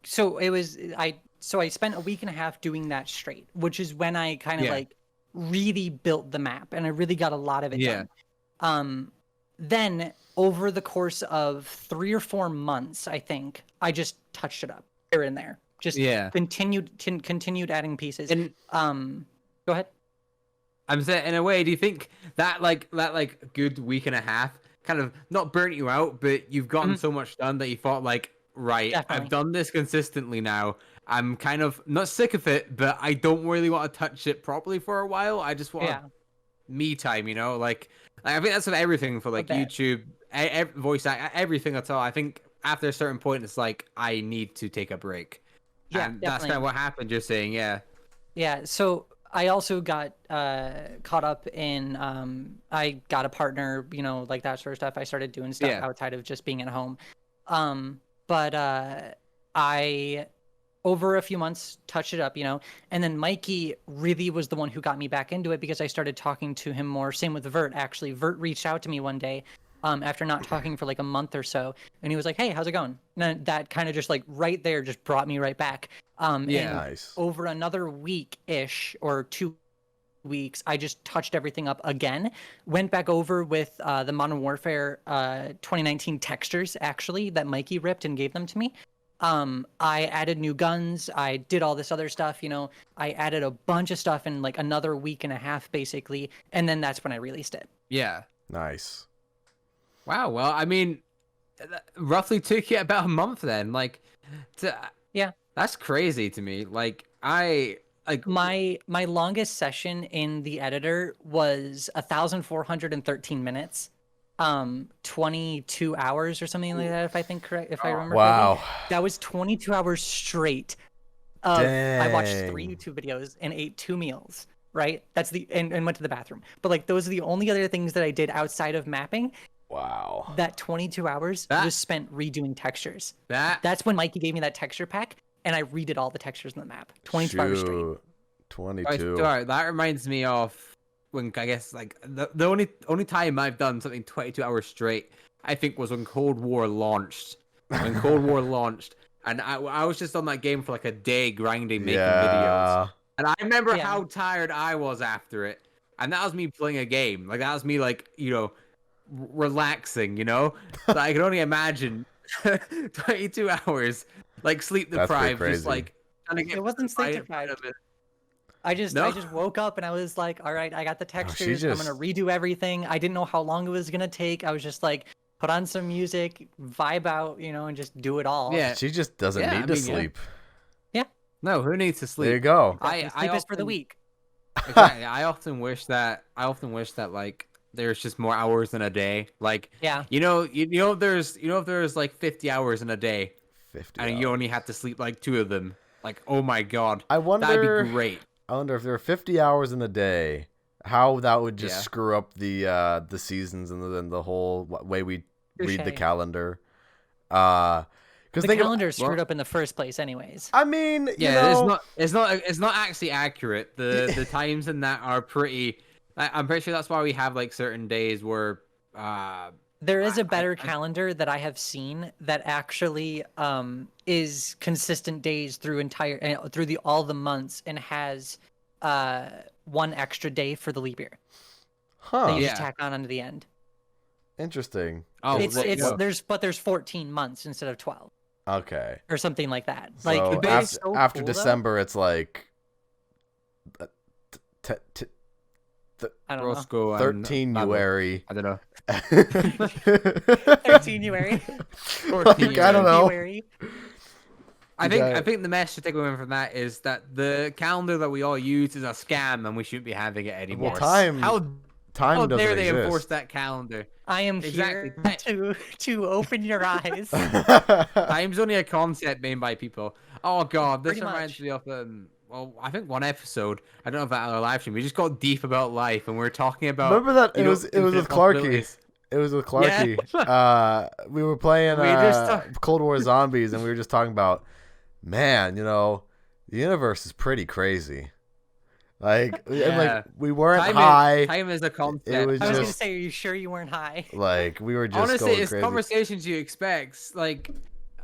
spent a week and a half doing that straight, which is when I kind of like really built the map and I really got a lot of it done. Then over the course of 3 or 4 months, I think I just touched it up here and there. Just continued adding pieces. And go ahead. I'm saying, in a way, do you think that good week and a half kind of not burnt you out, but you've gotten so much done that you thought like, right, Definitely. I've done this consistently now. I'm kind of not sick of it, but I don't really want to touch it properly for a while. I just want me time, Like I think that's with everything for like YouTube, voice act, everything at all. I think after a certain point, it's like I need to take a break. Yeah, and that's kind of what happened. You're saying, yeah. So I also got caught up in I got a partner, like that sort of stuff. I started doing stuff outside of just being at home. But I over a few months touched it up, and then Mikey really was the one who got me back into it because I started talking to him more. Same with Vert, actually. Vert reached out to me one day after not talking for like a month or so, and he was like, "Hey, how's it going?" And that kind of just like right there just brought me right back. And Nice. over another week-ish or 2 weeks, I just touched everything up again. Went back over with the Modern Warfare 2019 textures, actually, that Mikey ripped and gave them to me. I added new guns. I did all this other stuff, I added a bunch of stuff in like another week and a half, basically. And then that's when I released it. Yeah. Nice. Wow. Well, I mean, roughly took you about a month then. Like, that's crazy to me. Like, my longest session in the editor was 1,413 minutes. 22 hours or something like that, if I remember correctly. That was 22 hours straight of I watched 3 YouTube videos and ate 2 meals, right? That's and went to the bathroom. But like those are the only other things that I did outside of mapping. Wow. That 22 hours was spent redoing textures. That's when Mikey gave me that texture pack and I redid all the textures in the map. 22 hours straight. 22. Sorry, that reminds me of when I guess like the only time I've done something 22 hours straight, I think, was when Cold War launched. And I was just on that game for like a day grinding, making videos. And I remember how tired I was after it. And that was me playing a game. Like that was me like, relaxing, So I can only imagine 22 hours like sleep deprived, just like trying to get it wasn't sleep deprived. I just woke up and I was like, all right, I got the textures. I'm gonna redo everything. I didn't know how long it was gonna take. I was just like, put on some music, vibe out, and just do it all. Yeah, she just doesn't need to sleep. Yeah. No, who needs to sleep? There you go. Sleep is for the week. Exactly. I often wish that like there's just more hours in a day. Like, if there's like 50 hours in a day, 50 and you only have to sleep like 2 of them. Like, oh my god, I wonder. That'd be great. I wonder if there are 50 hours in a day, how that would just screw up the seasons and the whole way we read the calendar. Because The calendar's screwed up in the first place, anyways. I mean, you Yeah, know, it's not actually accurate. The times in that are pretty. I'm pretty sure that's why we have like certain days where. There is a better calendar that I have seen that actually is consistent days through all the months and has one extra day for the leap year. That you just tack on onto the end. Interesting. Oh, there's 14 months instead of 12. Okay. Or something like that. So Like after December, it's like I don't know. Roscoe 13 January. I don't know. 13 January. Like, I don't know. I think the message to take away from that is that the calendar that we all use is a scam and we shouldn't be having it anymore. Well, time How doesn't dare they exist. enforce that calendar? I am here to open your eyes. Time's only a concept made by people. Oh god, this Pretty reminds much. me of well, I think one episode. I don't know if that was a live stream. We just got deep about life, and we were talking about. Remember that you it know, was infinite with Clarky. possibilities. It was with Clarky. We were playing Cold War Zombies, and we were just talking about, man, you know, the universe is pretty crazy. Like, and like we weren't high. Time is a concept. It was I was just gonna say, are you sure you weren't high? like we were just honestly, going it's crazy. conversations you expect. Like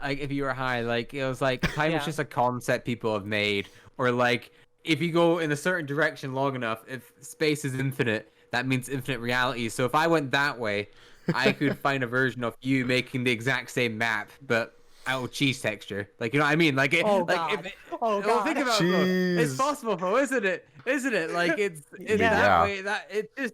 if you were high, like it was like time is just a concept people have made, or like if you go in a certain direction long enough, if space is infinite, that means infinite realities. So if I went that way, I could find a version of you making the exact same map, but out of cheese texture. Like, you know what I mean? Like, it, Oh, like God. if it, Oh, well, think God. about it, bro. It's Jeez. possible, bro, isn't it? Isn't it? Like, it's Yeah. that way. That it's just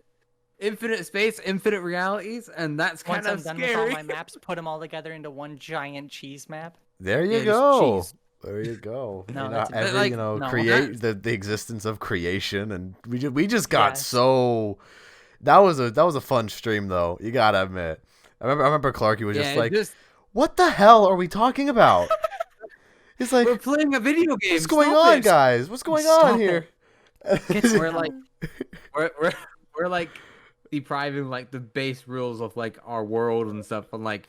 infinite space, infinite realities, and that's kind Once of I'm scary. done with all my maps, put them all together into one giant cheese map. There you Yeah, just go. cheese. There you go. No, You know, that's- every like, no. no. Create the existence of creation, and we just got Yes. so. That was a fun stream though. You gotta admit. I remember Clarky was just like, "What the hell are we talking about?" He's like, we're playing a video game. "What's going Stop on, it." guys? What's going Stop on it. here?" We're like, we're like depriving like the base rules of like our world and stuff, and like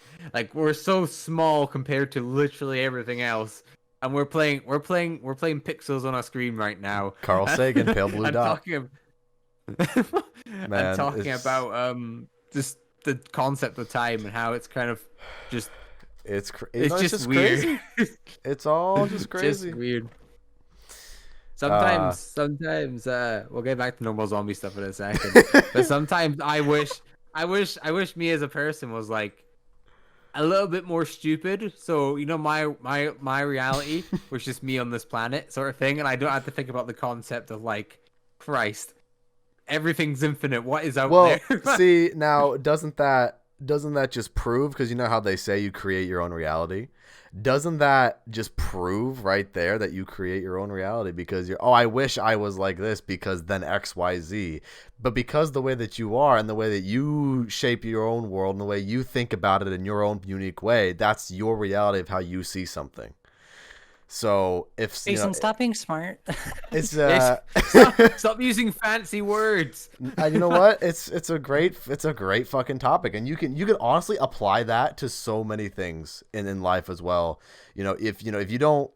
we're so small compared to literally everything else, and we're playing pixels on our screen right now. Carl Sagan, pale blue I'm dot. talking, Man, I'm talking it's- about just the concept of time and how it's kind of just It's it's just just weird. crazy. It's all just crazy. Just weird. Sometimes we'll get back to normal zombie stuff in a second. But sometimes I wish me as a person was like a little bit more stupid. So you know my reality was just me on this planet sort of thing, and I don't have to think about the concept of like Christ, everything's infinite. What is out Well, there? see, now doesn't that just prove, because you know how they say you create your own reality? Doesn't that just prove right there that you create your own reality? Because I wish I was like this because then XYZ. But because the way that you are and the way that you shape your own world and the way you think about it in your own unique way, that's your reality of how you see something. So if you Jason, know, stop being smart. it's Stop using fancy words. you know what? It's a great fucking topic, and you can honestly apply that to so many things in life as well. If you don't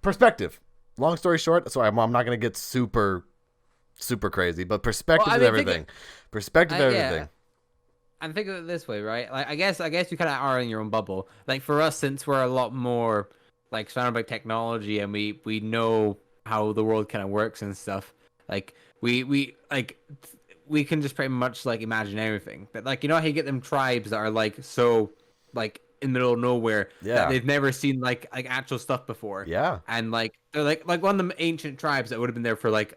perspective. Long story short, sorry, I'm not gonna get super crazy, but perspective is everything. Perspective is everything. And think of it this way, right? Like I guess you kind of are in your own bubble. Like for us, since we're a lot more like surrounded by technology and we know how the world kind of works and stuff. Like we can just pretty much like imagine everything. But like how you get them tribes that are like so like in the middle of nowhere that they've never seen like actual stuff before. Yeah. And like they're like one of the ancient tribes that would have been there for like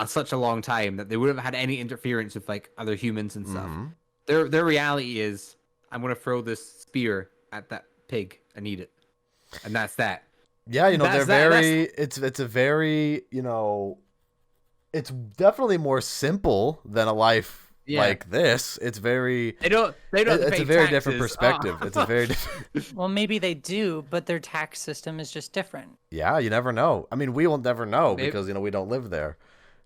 such a long time that they would have had any interference with like other humans and stuff. Mm-hmm. Their reality is, I'm gonna throw this spear at that pig and eat it, and that's that. Yeah, That's they're that- very. It's a very it's definitely more simple than a life like this. It's very. They don't. Have to It's pay a very taxes. different perspective. Oh. It's a very different. Well, maybe they do, but their tax system is just different. Yeah, you never know. I mean, we will never know Maybe. because we don't live there.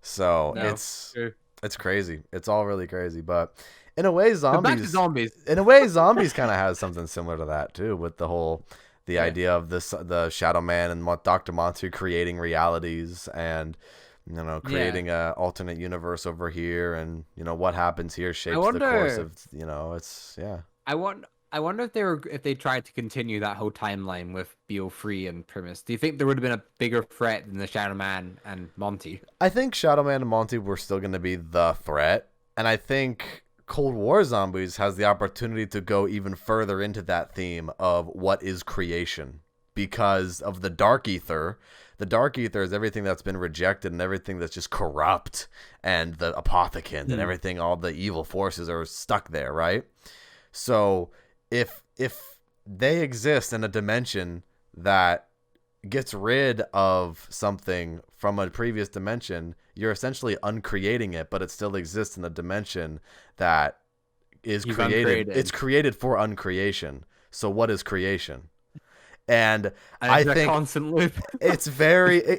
So No, it's true. crazy. It's all really crazy. But In a way, But back to zombies. In a way, zombies kind of has something similar to that too, with the idea of the Shadow Man and Dr. Montu creating realities and creating a alternate universe over here, and what happens here shapes the course of it's I wonder if they tried to continue that whole timeline with BO3 and Primus. Do you think there would have been a bigger threat than the Shadow Man and Monty? I think Shadow Man and Monty were still going to be the threat, and I think Cold War Zombies has the opportunity to go even further into that theme of what is creation because of the Dark Ether. The Dark Ether is everything that's been rejected and everything that's just corrupt, and the Apothecant and everything, all the evil forces are stuck there, right? So if they exist in a dimension that gets rid of something from a previous dimension, you're essentially uncreating it, but it still exists in a dimension that is created. It's created for uncreation. So what is creation? And I think constant loop. It's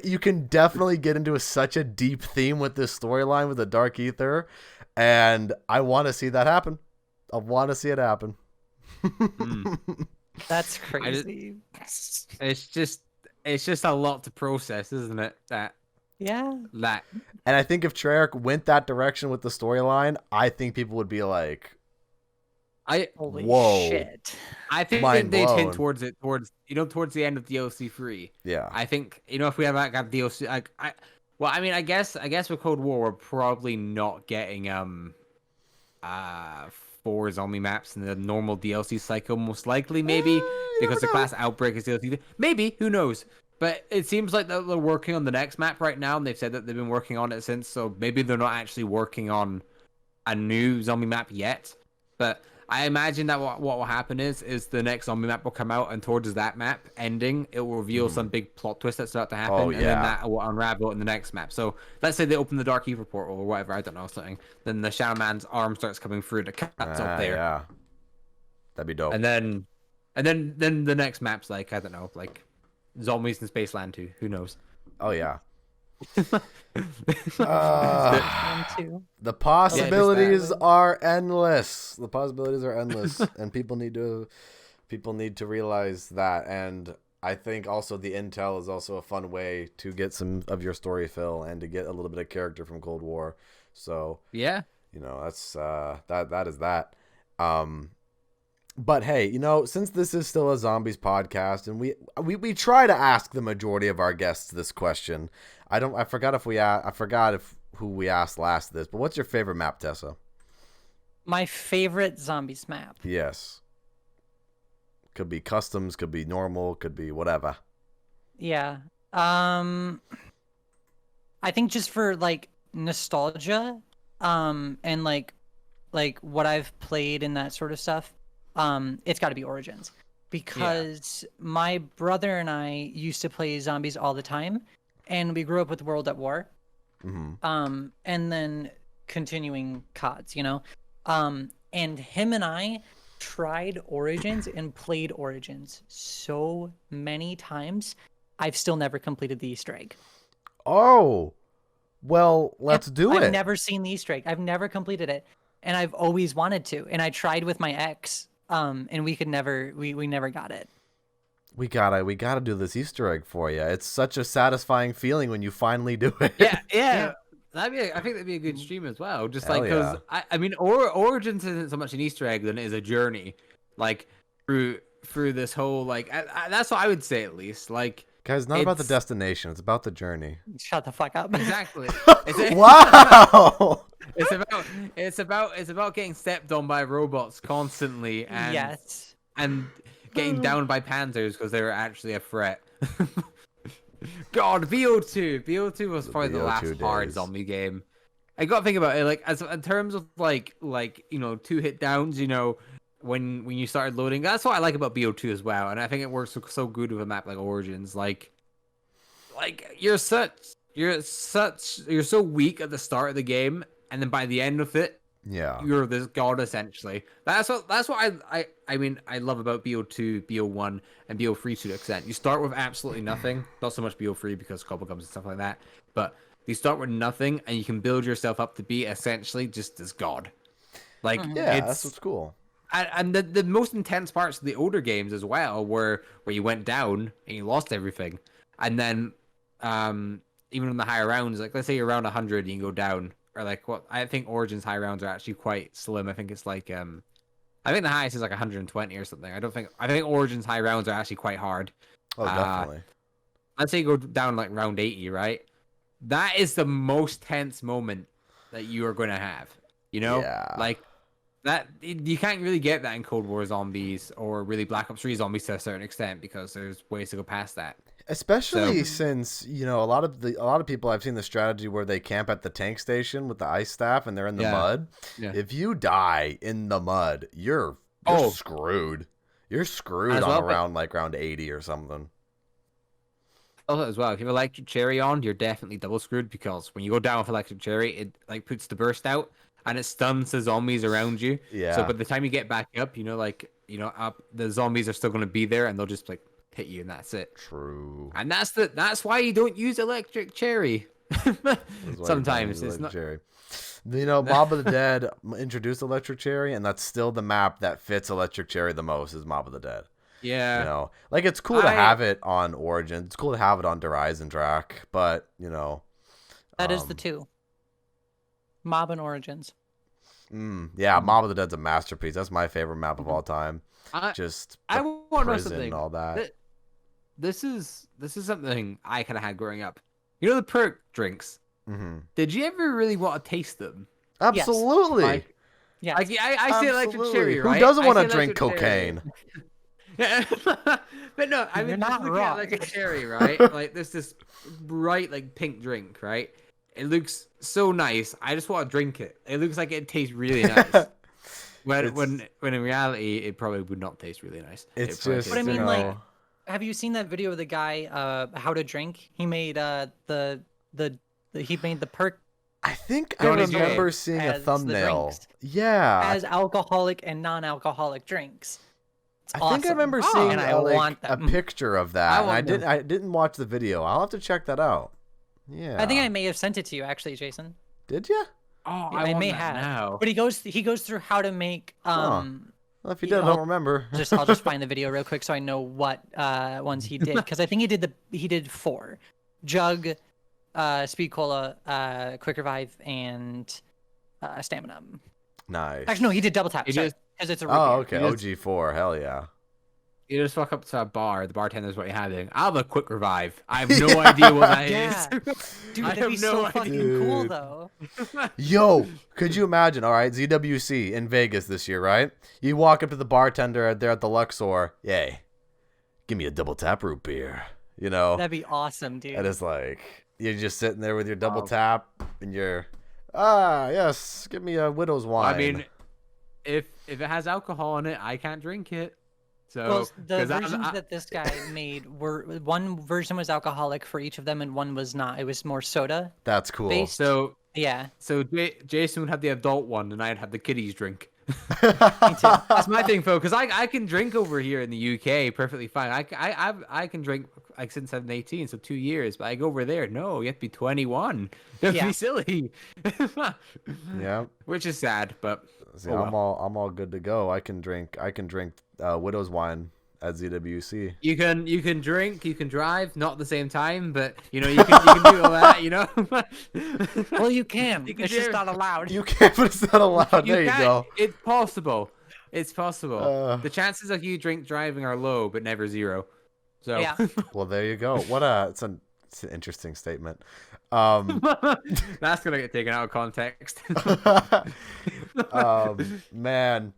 you can definitely get into such a deep theme with this storyline with the Dark Ether, and I want to see that happen. I want to see it happen. That's crazy. It's just a lot to process, isn't it? Yeah. And I think if Treyarch went that direction with the storyline, I think people would be like, Holy whoa. shit. I think they hint towards towards the end of DLC 3. Yeah. I think if we have got DLC, I guess with Cold War we're probably not getting 4 zombie maps in the normal DLC cycle, most likely, maybe because the class Outbreak is DLC. Maybe, who knows? But it seems like they're working on the next map right now, and they've said that they've been working on it since. So maybe they're not actually working on a new zombie map yet. But I imagine that what will happen is the next zombie map will come out, and towards that map ending, it will reveal some big plot twist that's about to happen, and then that will unravel in the next map. So let's say they open the Dark Ether portal or whatever, I don't know, something. Then the Shadow Man's arm starts coming through the cuts up there. Yeah, that'd be dope. And then the next map's like, I don't know, like Zombies in Spaceland 2. Who knows? Oh yeah. The possibilities are endless. The possibilities are endless, and people need to realize that. And I think also the intel is also a fun way to get some of your story fill and to get a little bit of character from Cold War. So yeah, that's that is that. But hey, since this is still a zombies podcast, and we try to ask the majority of our guests this question. I forgot who we asked last this, but what's your favorite map, Tessa? My favorite zombies map. Yes. Could be customs, could be normal, could be whatever. Yeah. I think just for like nostalgia, and like what I've played and that sort of stuff. It's got to be Origins, because my brother and I used to play zombies all the time, and we grew up with World at War, and then continuing CODs, and him and I tried Origins and played Origins so many times, I've still never completed the Easter egg. Oh, well, let's do it. I've never seen the Easter egg. I've never completed it, and I've always wanted to, and I tried with my ex. And we never got it. We gotta do this Easter egg for you. It's such a satisfying feeling when you finally do it. Yeah. I think that'd be a good stream as well. Just because Origins isn't so much an Easter egg than it is a journey, like through this whole that's what I would say, at least. Like, guys, not about the destination; it's about the journey. Shut the fuck up. Exactly. Wow. It's about getting stepped on by robots constantly, and and getting downed by panzers because they were actually a threat. God, BO2 was probably the last hard zombie game. I gotta think about it, like, as in terms of like 2-hit downs. When you started loading, that's what I like about BO2 as well, and I think it works so good with a map like Origins. Like you're so weak at the start of the game, and then by the end of it, you're this god essentially. That's what I love about BO2, BO1, and BO3 to an extent. You start with absolutely nothing. Not so much BO3 because Cobblegums and stuff like that, but you start with nothing, and you can build yourself up to be essentially just this god. Like Yeah, that's it's what's cool. and the most intense parts of the older games as well were where you went down and you lost everything, and then even on the higher rounds, like let's say you're around 100, you can go down, or like what I think Origins high rounds are actually quite slim. I think it's like I think the highest is like 120 or something. I think Origins high rounds are actually quite hard. Oh, definitely. Let's say you go down like round 80, right? That is the most tense moment that you are going to have. You know, Yeah. like that you can't really get that in Cold War Zombies or really Black Ops 3 Zombies to a certain extent because there's ways to go past that. Especially since, you know, a lot of people, I've seen the strategy where they camp at the tank station with the ice staff and they're in the mud. Yeah. If you die in the mud, you're screwed. You're screwed As on well, around like round 80 or something. Also, as well, if you have Electric Cherry on, you're definitely double screwed because when you go down with Electric Cherry, it like puts the burst out and it stuns the zombies around you. Yeah. So by the time you get back up, up, the zombies are still going to be there and they'll just like hit you and that's it. True. And that's why you don't use Electric Cherry. Sometimes it's not. Cherry. You know, Mob of the Dead introduced Electric Cherry, and that's still the map that fits Electric Cherry the most is Mob of the Dead. Yeah. You know, like it's cool to have it on Origins. It's cool to have it on Horizon Drac, but you know, that is the two. Mob and Origins. Yeah, Mob of the Dead's a masterpiece. That's my favorite map of all time. I want to know something. And all that. This is something I kind of had growing up. You know the perk drinks. Mm-hmm. Did you ever really want to taste them? Absolutely. Yeah. I say Electric Cherry, right? Who doesn't want to drink cocaine? Yeah. But no, I mean, You're not looking at wrong. Electric Cherry, right? Like there's this bright like pink drink, right? It looks so nice. I just want to drink it. It looks like it tastes really nice. when in reality, it probably would not taste really nice. It's just. But I mean, you know, like, have you seen that video of the guy, how to drink? He made he made the perk I think I Johnny remember J seeing a as the thumbnail. drinks. Yeah. as alcoholic and non-alcoholic drinks. It's I think I awesome. remember seeing and I want a them. picture of that. I And want I didn't watch the video. I'll have to check that out. Yeah. I think I may have sent it to you actually, Jason. Did you? Oh, I want may that have. now. But he goes through how to make Well, if you Yeah, did, I don't remember. I'll just find the video real quick so I know what ones he did because I think he did 4. Jug, Speed Cola, Quick Revive, and Stamina. Nice. Actually, no, he did Double Tap. He Sorry, just- because it's a root Oh, beer. okay. OG4. Hell yeah. You just walk up to a bar. The bartender's what you're having. I'll have a quick revive. I have no idea what that is. Yeah. Dude, I that'd be have no so idea. fucking cool Dude. though. Yo, could you imagine? All right, ZWC in Vegas this year, right? You walk up to the bartender there at the Luxor. Yay, give me a double tap root beer. You know, That'd be awesome, dude. and it's like you're just sitting there with your double Oh. tap, and you're yes, give me a widow's wine. I mean, if it has alcohol in it, I can't drink it. So Well, the 'cause versions that this guy made were one version was alcoholic for each of them, and one was not. It was more soda that's cool. based. so Yeah, Jason would have the adult one, and I'd have the kiddies drink. me too. That's my thing, folks. Because I can drink over here in the UK perfectly fine. I can drink like since I'm 18, so 2 years. But I go over there, no, you have to be 21. Don't Yeah. be silly. Yeah. Which is sad, but See, oh I'm all good to go. I can drink widow's wine at ZWC. you can drink, you can drive, not at the same time, but you can do all that, you know. Well, you can. You can It's just do- not allowed. You can't, but it's not allowed. There you can't- go. It's possible. It's possible. Uh. The chances of you drink driving are low, but never zero. So Yeah. Well, there you go. It's an interesting statement. That's gonna get taken out of context. Man.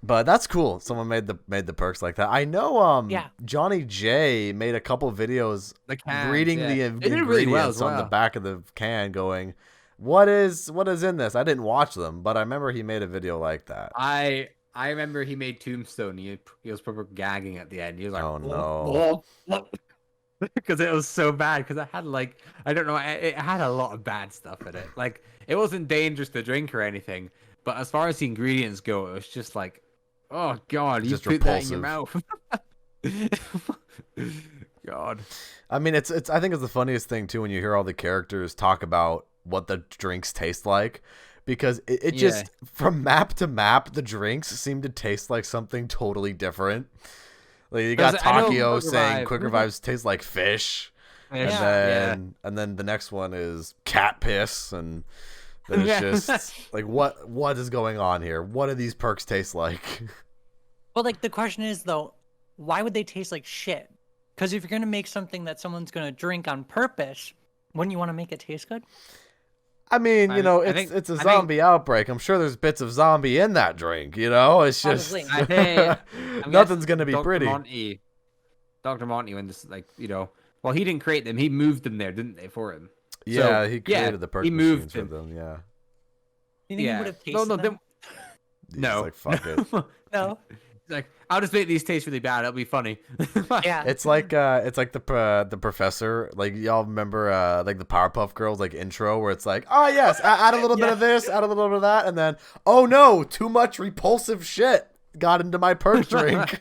But that's cool. Someone made the perks like that. I know Yeah. Johnny J made a couple videos The cans, reading yeah. the They did really ingredients well as on the well. back of the can going, what is in this? I didn't watch them, but I remember he made a video like that. I remember he made Tombstone. He was probably gagging at the end. He was like, Oh, no. because it was so bad. Because I had like I don't know, it had a lot of bad stuff in it. Like it wasn't dangerous to drink or anything, but as far as the ingredients go, it was just like, oh god, you Just put that in your repulsive. mouth. God. I mean, it's I think it's the funniest thing too when you hear all the characters talk about what the drinks taste like, because it just from map to map the drinks seem to taste like something totally different. Like you got Takio saying Quick Revives taste like fish. And then the next one is cat piss, and there's just like what is going on here? What do these perks taste like? Well, like the question is though, why would they taste like shit? Because if you're gonna make something that someone's gonna drink on purpose, wouldn't you want to make it taste good? I mean, it's a zombie outbreak. I'm sure there's bits of zombie in that drink. It's just nothing's gonna be pretty. Dr. Monty, when this well, he didn't create them. He moved them there, didn't they, for him? Yeah, he created the perk machines for them. Yeah. You think he would have tasted them? No. Like, fuck it. No. He's like, I'll just make these taste really bad. It'll be funny. Yeah. It's like the professor. Like y'all remember like the Powerpuff Girls like intro where it's like, oh yes, add a little bit of this, add a little bit of that, and then oh no, too much repulsive shit got into my perk drink.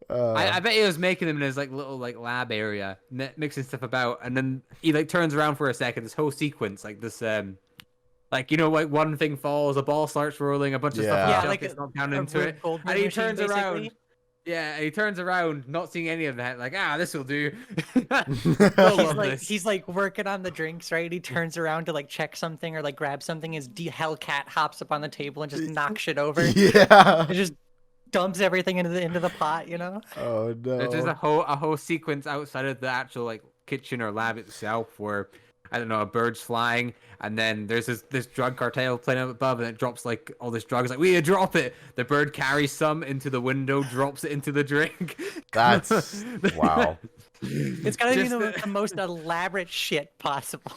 I bet he was making them in his like little like lab area, mixing stuff about, and then he like turns around for a second. This whole sequence, like this, like one thing falls, a ball starts rolling, a bunch of stuff gets knocked down into it, and he turns around. Yeah, and he turns around, not seeing any of that, like this will do. He's like working on the drinks, right? He turns around to like check something or like grab something. His Hellcat hops up on the table and just knocks shit over. Yeah, it just dumps everything into the pot, Oh no! There's just a whole sequence outside of the actual like kitchen or lab itself where I don't know, a bird's flying, and then there's this drug cartel playing up above, and it drops like all this drugs. Like, we need to drop it. The bird carries some into the window, drops it into the drink. That's wow. It's gotta be the most elaborate shit possible.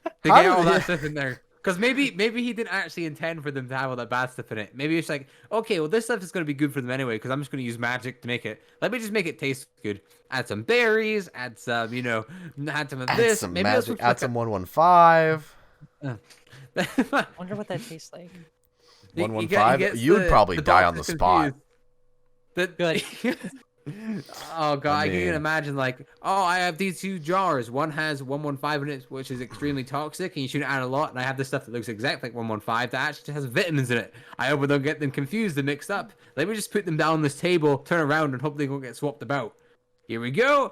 To get all that stuff in there. Because maybe he didn't actually intend for them to have all that bad stuff in it. Maybe it's like, okay, well, this stuff is going to be good for them anyway, because I'm just going to use magic to make it. Let me just make it taste good. Add some berries, add some, add some of this. Some maybe magic, add some 115. Wonder what that tastes like. 115? You'd probably die on the spot. Good. Oh god, I can imagine like, I have these two jars. One has 115 in it, which is extremely toxic, and you shouldn't add a lot. And I have this stuff that looks exactly like 115 that actually has vitamins in it. I hope I don't get them confused and mixed up. Let me just put them down on this table, turn around, and hope they won't get swapped about. Here we go.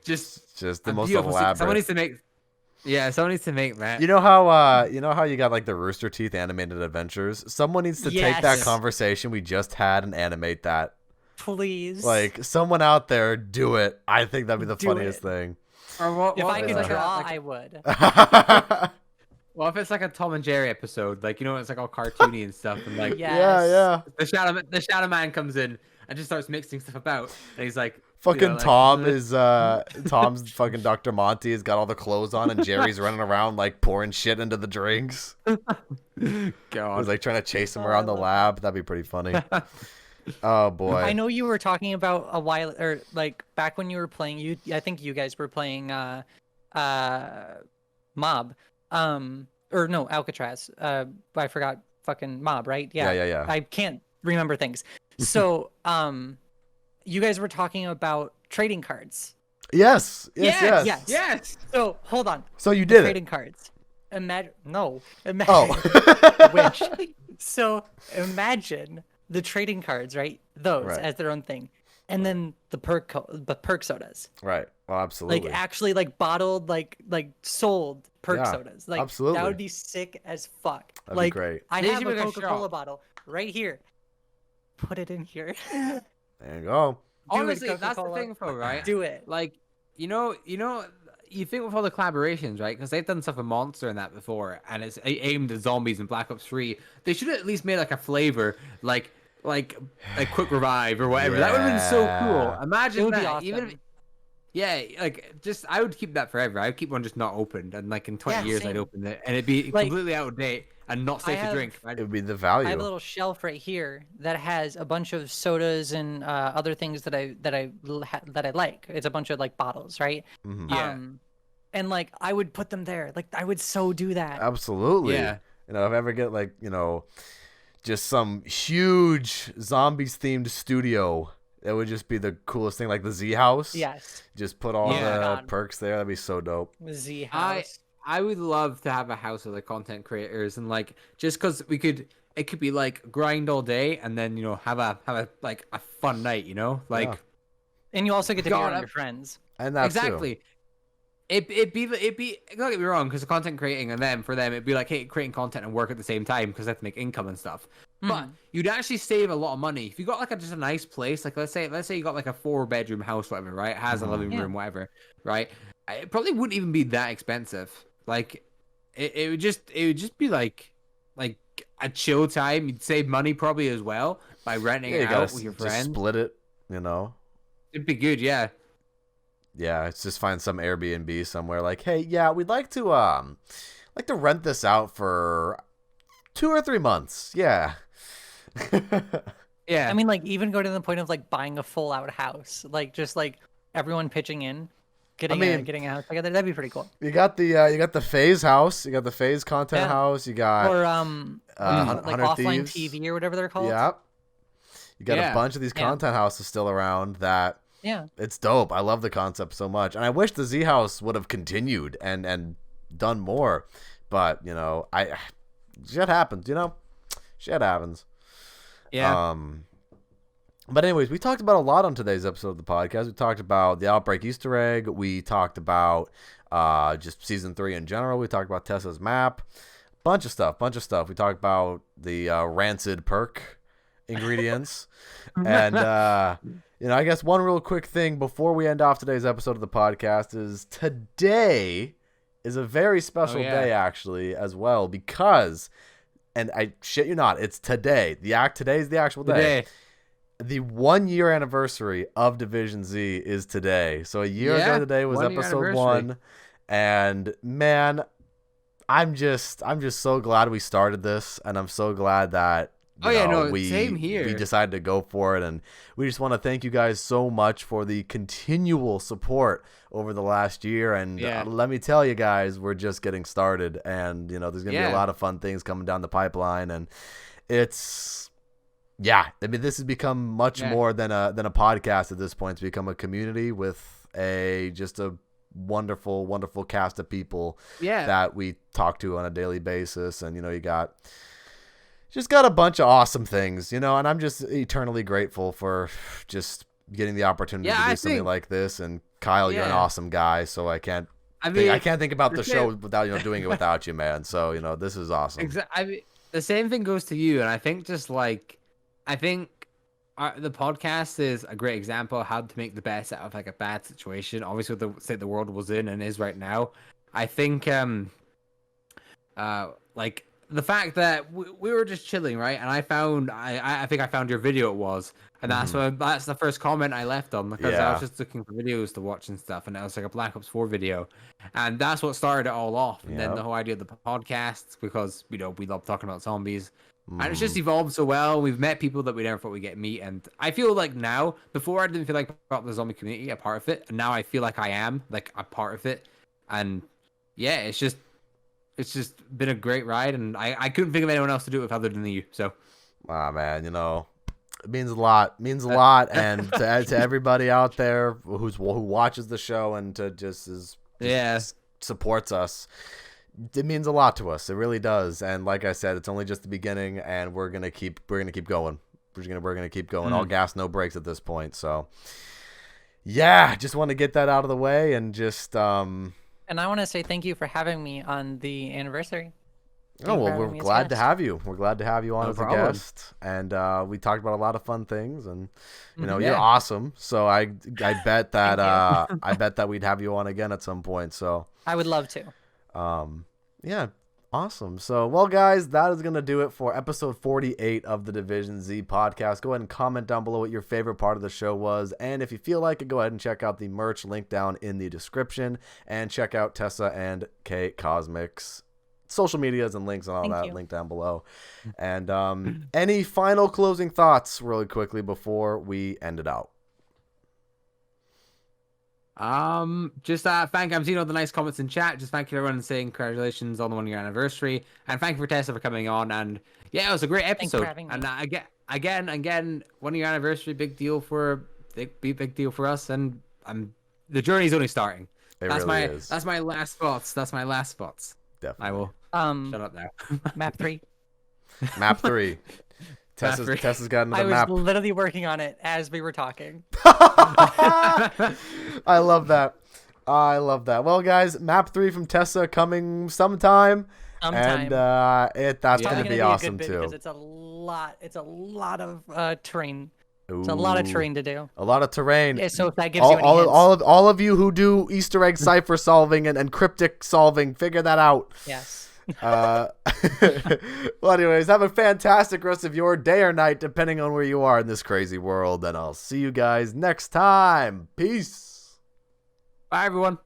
just the most elaborate. Someone needs to make that. You know how you got like the Rooster Teeth animated adventures? Someone needs to take that conversation we just had and animate that. Please. Like, someone out there, do it. I think that'd be the funniest thing. Or if I could draw, I would. Well, if it's like a Tom and Jerry episode, like, it's like all cartoony and stuff, and like, yeah. The Shadow Man comes in and just starts mixing stuff about, and he's like, fucking Tom's fucking Dr. Monty has got all the clothes on, and Jerry's running around like pouring shit into the drinks. God. He's like trying to chase him around the lab. That'd be pretty funny. Oh boy! I know you were talking about a while, or like back when you were playing. I think you guys were playing Mob, or no, Alcatraz. I forgot fucking Mob, right? Yeah. I can't remember things. So, you guys were talking about trading cards. Yes. So hold on. So you did trading cards. Imagine. Oh. Which. So imagine the trading cards, right? Those as their own thing, and then the perk sodas. Right. Oh, absolutely. Like actually, like bottled, like sold perk sodas. Like absolutely. That would be sick as fuck. That'd be great. I have a Coca-Cola bottle right here. Put it in here. There you go. Honestly, that's the thing, though, right? Do it. Like, you think with all the collaborations, right? Because they've done stuff with Monster and that before, and it's aimed at zombies and Black Ops 3. They should have at least made like a flavor, like Quick Revive or whatever. That would have been so cool. Imagine that. Awesome. Even if, I would keep that forever. I would keep one just not opened, and like in 20 years, I'd open it, and it'd be completely out of date and not safe to drink. It would be the value. I have a little shelf right here that has a bunch of sodas and other things that I like. It's a bunch of like bottles, right? Mm-hmm. Yeah. And like I would put them there. Like I would so do that. Absolutely. Yeah. If I ever get like just some huge zombies themed studio, that would just be the coolest thing. Like the Z House. Yes. Just put all the perks there. That'd be so dope. Z House. I would love to have a house of the content creators, and like just because it could be like grind all day, and then have a like a fun night, like. Yeah. And you also get to be God, around your friends. And that too. Exactly. It'd be don't get me wrong, because the content creating and then for them it'd be like, hey, creating content and work at the same time because they have to make income and stuff. But you'd actually save a lot of money if you got like just a nice place. Like let's say you got like a 4-bedroom house, whatever, right? It has a living room, whatever, right? It probably wouldn't even be that expensive. Like it would just be like a chill time. You'd save money probably as well by renting it out with your friends. Just split it, It'd be good, yeah. Yeah, it's just find some Airbnb somewhere. Like, hey, yeah, we'd like to rent this out for 2 or 3 months. Yeah. Yeah. I mean, like, even go to the point of like buying a full out house, like just like everyone pitching in, getting a house together. That'd be pretty cool. You got the Phase house. You got the Phase content house. You got or Hunter like offline Thieves. TV or whatever they're called. Yeah. You got a bunch of these content houses still around that. Yeah. It's dope. I love the concept so much. And I wish the Z House would have continued and done more. But, shit happens, Shit happens. Yeah. But anyways, we talked about a lot on today's episode of the podcast. We talked about the Outbreak Easter Egg. We talked about just season 3 in general. We talked about Tessa's map. Bunch of stuff. We talked about the rancid perk ingredients. And I guess one real quick thing before we end off today's episode of the podcast is today is a very special day actually as well, because, and I shit you not, it's today. Today's the actual day. The 1-year anniversary of Division Z is today. So a year ago today was episode 1, and man, I'm just so glad we started this, and I'm so glad that same here. We decided to go for it, and we just want to thank you guys so much for the continual support over the last year. And let me tell you guys, we're just getting started, and there's gonna be a lot of fun things coming down the pipeline, and it's this has become much more than a podcast at this point. It's become a community with just a wonderful cast of people that we talk to on a daily basis, and you got a bunch of awesome things, and I'm just eternally grateful for just getting the opportunity to do something like this. And Kyle, you're an awesome guy, so I can't think about the show without doing it without you, man. So this is awesome. The same thing goes to you, and I think the podcast is a great example of how to make the best out of like a bad situation. Obviously, with the state the world was in and is right now, I think like the fact that we were just chilling, right? And I think I found your video. It was, and that's the first comment I left on, because I was just looking for videos to watch and stuff, and it was like a Black Ops 4 video, and that's what started it all off. And then the whole idea of the podcast, because we love talking about zombies. And it's just evolved so well. We've met people that we never thought we'd get to meet, and I feel like now, before I didn't feel like part of the zombie community, a part of it, and now I feel like I am like a part of it. And it's just been a great ride, and I couldn't think of anyone else to do it with other than you. So, man, it means a lot. And to everybody out there who watches the show and to just supports us. It means a lot to us. It really does. And like I said, it's only just the beginning, and we're gonna keep going. We're gonna keep going. All gas, no brakes at this point. So just want to get that out of the way, and just And I want to say thank you for having me on the anniversary. We're glad to have you. We're glad to have you on as a guest, and we talked about a lot of fun things, and you're awesome. So I bet that we'd have you on again at some point. So I would love to. Awesome. So, well, guys, that is going to do it for episode 48 of the Division Z podcast. Go ahead and comment down below what your favorite part of the show was. And if you feel like it, go ahead and check out the merch link down in the description, and check out Tessa and Kate Cosmic's social medias and links and all link down below. And any final closing thoughts really quickly before we end it out? Just I'm seeing all the nice comments in chat. Just thank you everyone saying congratulations on the 1-year anniversary, and thank you for Tessa for coming on. And it was a great episode. And again 1-year anniversary, big deal for us, and the journey's only starting. It That's really my is. that's my last thoughts. That's my last thoughts. Definitely. I will shut up now. Map 3. Map 3. Map 3. Tessa's got I another was map. literally working on it as we were talking. I love that. I love that. Well, guys, map 3 from Tessa coming sometime. Sometime. And that's Yeah. going to Probably be gonna a awesome good bit too. because it's a lot of terrain. It's a lot of Ooh, terrain to do. A lot of terrain. Yeah, so if that gives you any hints. All of you who do Easter egg cipher solving and cryptic solving, figure that out. Yes. Well, anyways, have a fantastic rest of your day or night, depending on where you are in this crazy world. And I'll see you guys next time. Peace. Bye, everyone.